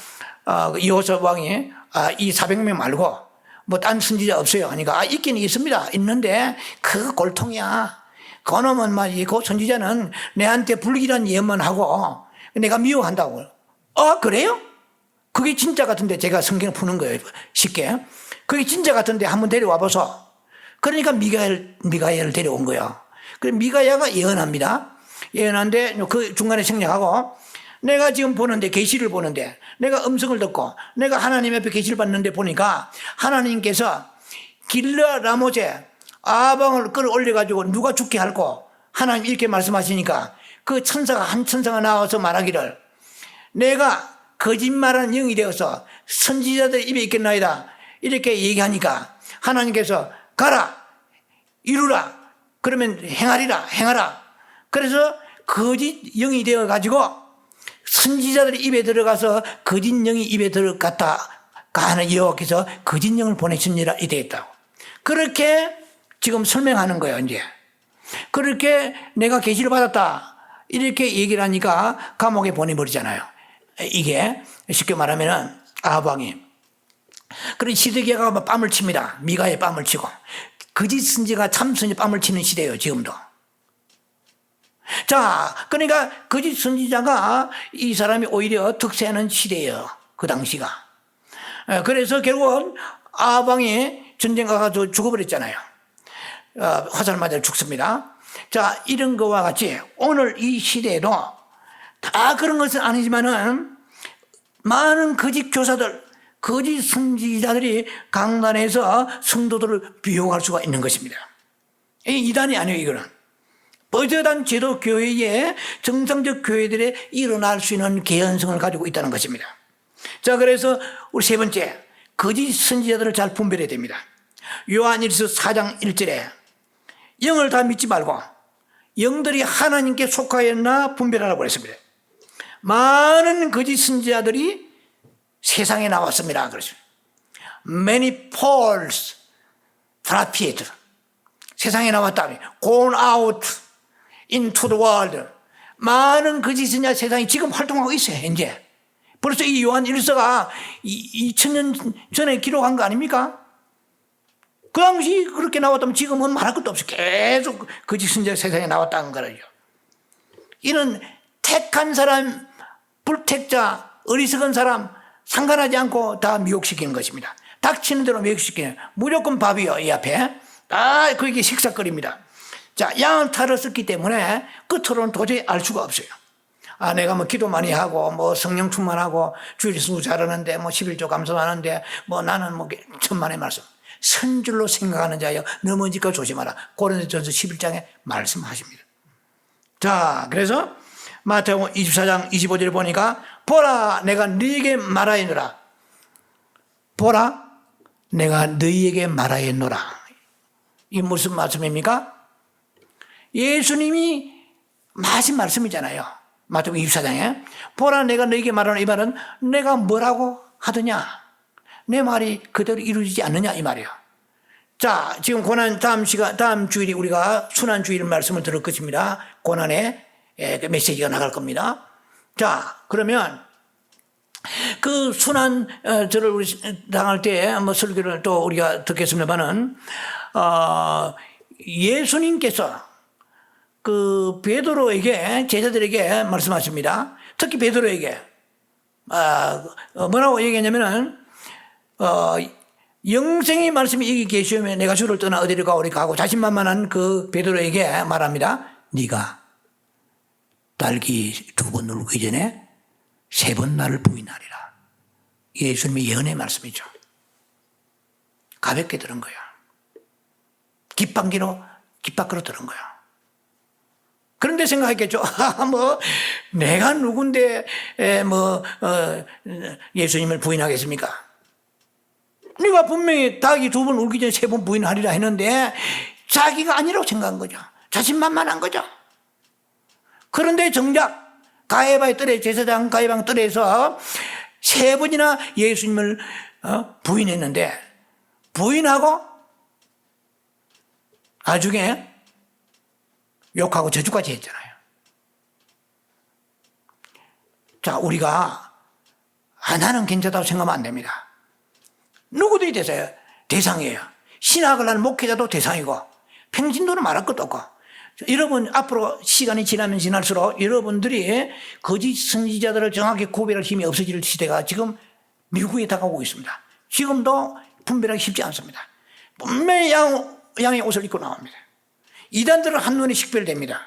여호사밧 왕이 이 400명 말고 뭐 딴 선지자 없어요. 그러니까 있긴 있습니다. 있는데 그 골통이야. 그놈은 그 선지자는 내한테 불길한 예언만 하고 내가 미워한다고. 그래요? 그게 진짜 같은데 제가 성경을 푸는 거예요. 쉽게. 그게 진짜 같은데 한번 데려와 보소. 그러니까 미가야를 데려온 거예요. 그래서 미가야가 예언합니다. 예언한데 그 중간에 생략하고 내가 지금 보는데 계시를 보는데 내가 음성을 듣고 내가 하나님 앞에 계시를 봤는데 보니까 하나님께서 길르앗 라못에 아방을 끌어올려가지고 누가 죽게 할고 하나님 이렇게 말씀하시니까 그 한 천사가 나와서 말하기를 내가 거짓말하는 영이 되어서 선지자들 입에 있겠나이다 이렇게 얘기하니까 하나님께서 가라 이루라 그러면 행하라 그래서 거짓 영이 되어가지고 선지자들의 입에 들어가서 거짓 영이 입에 들어갔다 하는 여호와께서 거짓 영을 보내시니라 이래 있다고. 그렇게 지금 설명하는 거예요. 이제 그렇게 내가 계시를 받았다 이렇게 얘기를 하니까 감옥에 보내버리잖아요. 이게 쉽게 말하면은 아방이 그런 시드기야가 뺨을 칩니다. 미가에 뺨을 치고 거짓 선지가 참 선지 뺨을 치는 시대예요. 지금도. 자, 그러니까 거짓 선지자가 이 사람이 오히려 득세하는 시대예요. 그 당시가. 그래서 결국은 아방이 전쟁 가서 죽어버렸잖아요. 화살 맞아 죽습니다. 자, 이런 거와 같이 오늘 이 시대에도 다 그런 것은 아니지만은 많은 거짓 교사들, 거짓 선지자들이 강단에서 성도들을 비용할 수가 있는 것입니다. 이 이단이 아니에요, 이거는. 버젓한 제도 교회에 정상적 교회들에 일어날 수 있는 개연성을 가지고 있다는 것입니다. 자, 그래서 우리 세 번째, 거짓 선지자들을 잘 분별해야 됩니다. 요한일서 4장 1절에 영을 다 믿지 말고 영들이 하나님께 속하였나 분별하라고 그랬습니다. 많은 거짓 선지자들이 세상에 나왔습니다. 그렇죠. Many false prophets 세상에 나왔다. Gone out into the world. 많은 거짓 선지자 세상이 지금 활동하고 있어요. 현재. 벌써 이 요한 1서가 2000년 전에 기록한 거 아닙니까? 그 당시 그렇게 나왔다면 지금은 말할 것도 없이 계속 거짓 선지자 세상에 나왔다는 거죠. 이런 택한 사람, 불택자, 어리석은 사람 상관하지 않고 다 미혹시키는 것입니다. 닥치는 대로 미혹시키는 무조건 밥이요. 이 앞에 다 그게 식사거리입니다. 자, 양은 탈을 썼기 때문에 끝으로는 도저히 알 수가 없어요. 아, 내가 뭐 기도 많이 하고 뭐 성령 충만하고 주일 수고 잘하는데 뭐 11조 감사하는데 뭐 나는 뭐 천만의 말씀 선줄로 생각하는 자여 넘어질까 조심하라. 고린도전서 11장에 말씀하십니다. 자, 그래서 마태복음 24장 25절 보니까 보라 내가 너희에게 말하였노라. 보라 내가 너희에게 말하였노라. 이게 무슨 말씀입니까? 예수님이 하신 말씀이잖아요. 마태복음 24장에 보라 내가 너희에게 말하노라. 이 말은 내가 뭐라고 하더냐, 내 말이 그대로 이루어지지 않느냐 이 말이에요. 자, 지금 고난 다음 주일이 우리가 순환 주일 말씀을 들을 것입니다. 고난의 메시지가 나갈 겁니다. 자, 그러면 그 순환 절을 우리 당할 때 뭐 설교를 또 우리가 듣겠습니다만은 예수님께서 그 베드로에게 제자들에게 말씀하십니다. 특히 베드로에게 뭐라고 얘기했냐면은 영생의 말씀이 여기 계시오면 내가 주를 떠나 어디를 가오리까 하고 자신만만한 그 베드로에게 말합니다. 네가 딸기 2번 울기 전에 3번 나를 부인하리라. 예수님의 예언의 말씀이죠. 가볍게 들은 거야. 깃 밖으로 들은 거야. 그런데 생각했겠죠. 뭐 내가 누군데 예수님을 부인하겠습니까? 네가 분명히 닭이 2번 울기 전에 3번 부인하리라 했는데 자기가 아니라고 생각한 거죠. 자신만만한 거죠. 그런데 정작 가야바의 뜰에, 제사장 가야방 뜰에서 3번이나 예수님을 부인했는데, 부인하고 나중에 욕하고 저주까지 했잖아요. 자, 우리가 나는 괜찮다고 생각하면 안 됩니다. 누구든지 대상이에요. 신학을 하는 목회자도 대상이고 평신도는 말할 것도 없고. 여러분 앞으로 시간이 지나면 지날수록 여러분들이 거짓 선지자들을 정확히 구별할 힘이 없어질 시대가 지금 미국에 다가오고 있습니다. 지금도 분별하기 쉽지 않습니다. 분명히 양의 옷을 입고 나옵니다. 이단들은 한눈에 식별됩니다.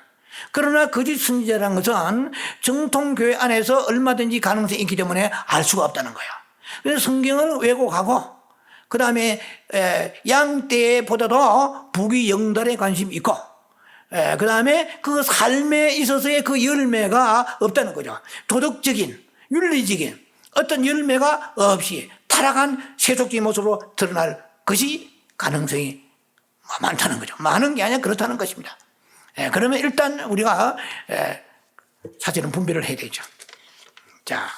그러나 거짓 선지자라는 것은 정통교회 안에서 얼마든지 가능성이 있기 때문에 알 수가 없다는 거예요. 그래서 성경을 왜곡하고 그 다음에 양떼보다도 부귀영달에 관심이 있고 그 다음에 그 삶에 있어서의 그 열매가 없다는 거죠. 도덕적인 윤리적인 어떤 열매가 없이 타락한 세속적인 모습으로 드러날 것이 가능성이 많다는 거죠. 많은 게 아니라 그렇다는 것입니다. 그러면 일단 우리가 사실은 분별을 해야 되죠. 자,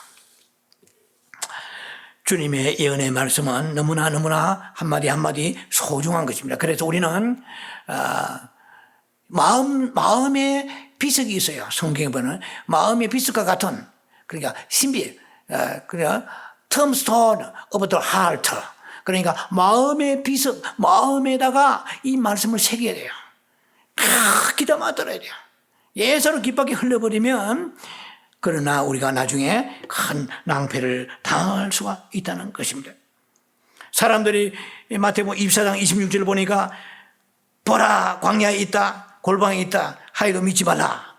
주님의 예언의 말씀은 너무나 한마디 소중한 것입니다. 그래서 우리는 마음의 비석이 있어요. 성경에 보면 마음의 비석과 같은, 그러니까 신비, 그러니까 tombstone of the heart, 그러니까 마음의 비석, 마음에다가 이 말씀을 새겨야 돼요. 기도만 들어야 돼요. 예서로 깃밖에 흘려버리면 그러나 우리가 나중에 큰 낭패를 당할 수가 있다는 것입니다. 사람들이 마태복음 24장 26절 보니까 보라 광야에 있다, 골방에 있다 하여도 믿지 말라.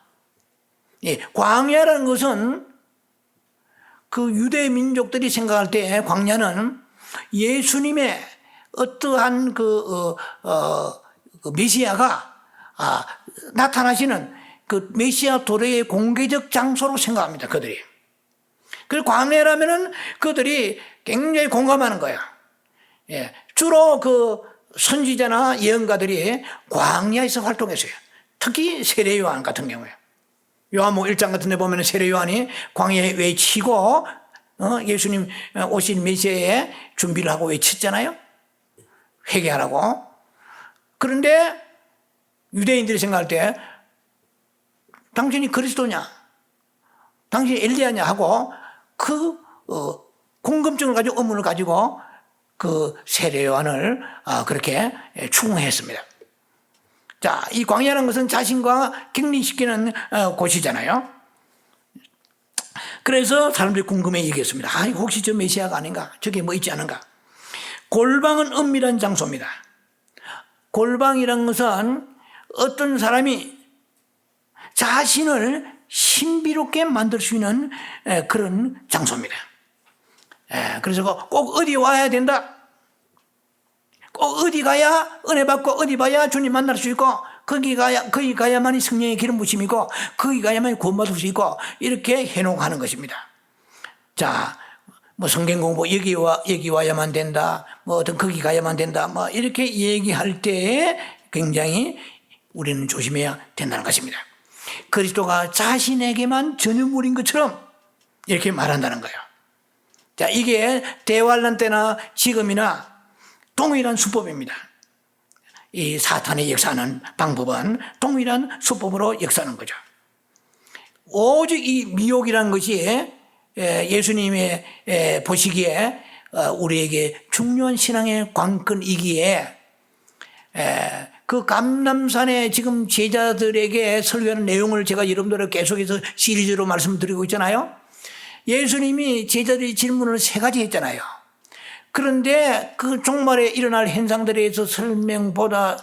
광야라는 것은 그 유대 민족들이 생각할 때 광야는 예수님의 어떠한 그 메시아가 나타나시는 그 메시아 도래의 공개적 장소로 생각합니다. 그들이. 그리고 광야라면은 그들이 굉장히 공감하는 거예요. 주로 그 선지자나 예언가들이 광야에서 활동했어요. 특히 세례요한 같은 경우에. 요한복음 1장 같은 데 보면 세례 요한이 광야에 외치고 예수님 오실 메시아에 준비를 하고 외쳤잖아요. 회개하라고. 그런데 유대인들이 생각할 때 당신이 그리스도냐, 당신이 엘리야냐 하고 궁금증을 가지고 의문을 가지고 그 세례 요한을 그렇게 추궁했습니다. 자, 이 광야라는 것은 자신과 격리시키는 곳이잖아요. 그래서 사람들이 궁금해 얘기했습니다. 혹시 저 메시아가 아닌가? 저게 뭐 있지 않은가? 골방은 은밀한 장소입니다. 골방이란 것은 어떤 사람이 자신을 신비롭게 만들 수 있는 그런 장소입니다. 그래서 꼭 어디 와야 된다. 꼭 어디 가야 은혜 받고 어디 봐야 주님 만날 수 있고 거기 가야만이 성령의 기름 부심이고 거기 가야만이 구원받을 수 있고 이렇게 해놓고 하는 것입니다. 자, 뭐 성경 공부 여기 와야만 된다. 뭐 어떤 거기 가야만 된다. 뭐 이렇게 얘기할 때에 굉장히 우리는 조심해야 된다는 것입니다. 그리스도가 자신에게만 전유물인 것처럼 이렇게 말한다는 거예요. 자, 이게 대환란 때나 지금이나 동일한 수법입니다. 이 사탄의 역사하는 방법은 동일한 수법으로 역사하는 거죠. 오직 이 미혹이라는 것이 예수님의 보시기에 우리에게 중요한 신앙의 관건이기에 그 감람산에 지금 제자들에게 설교하는 내용을 제가 여러분들에게 계속해서 시리즈로 말씀드리고 있잖아요. 예수님이 제자들의 질문을 3가지 했잖아요. 그런데 그 종말에 일어날 현상들에 대해서 설명보다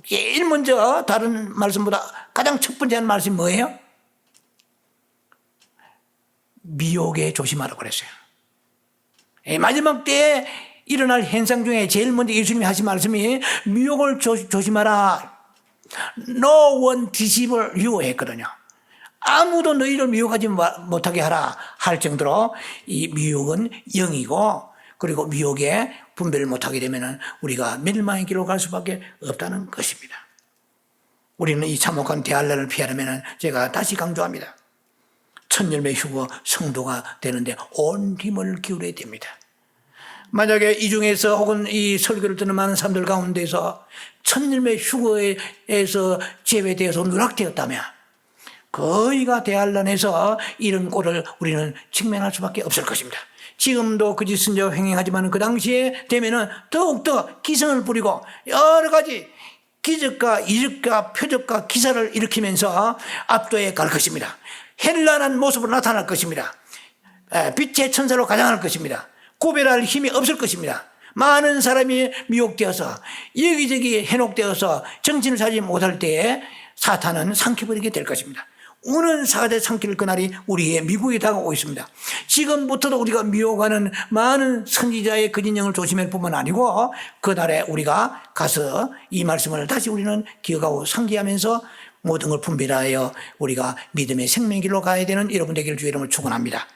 제일 먼저 다른 말씀보다 가장 첫 번째 한 말씀이 뭐예요? 미혹에 조심하라고 그랬어요. 마지막 때에 일어날 현상 중에 제일 먼저 예수님이 하신 말씀이 미혹을 조심하라. No one deceive you 했거든요. 아무도 너희를 미혹하지 못하게 하라 할 정도로 이 미혹은 영이고 그리고 미혹에 분별을 못하게 되면 우리가 멸망의 길로 갈 수밖에 없다는 것입니다. 우리는 이 참혹한 대환란을 피하려면 제가 다시 강조합니다. 천열매 휴거 성도가 되는데 온 힘을 기울여야 됩니다. 만약에 이 중에서 혹은 이 설교를 듣는 많은 사람들 가운데서 천열매 휴거에서 제외되어서 누락되었다면 거의가 대환란에서 이런 꼴을 우리는 직면할 수밖에 없을 것입니다. 지금도 그 짓은 횡행하지만 그 당시에 되면은 더욱더 기승을 부리고 여러 가지 기적과 이적과 표적과 기사를 일으키면서 압도해 갈 것입니다. 헬란한 모습으로 나타날 것입니다. 빛의 천사로 가장할 것입니다. 구별할 힘이 없을 것입니다. 많은 사람이 미혹되어서 여기저기 해놓되어서 정신을 차리지 못할 때에 사탄은 삼켜버리게 될 것입니다. 우는 사대 삼킬 그날이 우리의 미국에 다가오고 있습니다. 지금부터도 우리가 미혹하는 많은 선지자의 그 진영을 조심할 뿐만 아니고 그날에 우리가 가서 이 말씀을 다시 우리는 기억하고 상기하면서 모든 걸 분별하여 우리가 믿음의 생명길로 가야 되는 여러분 되기를 주의 이름으로 축원합니다.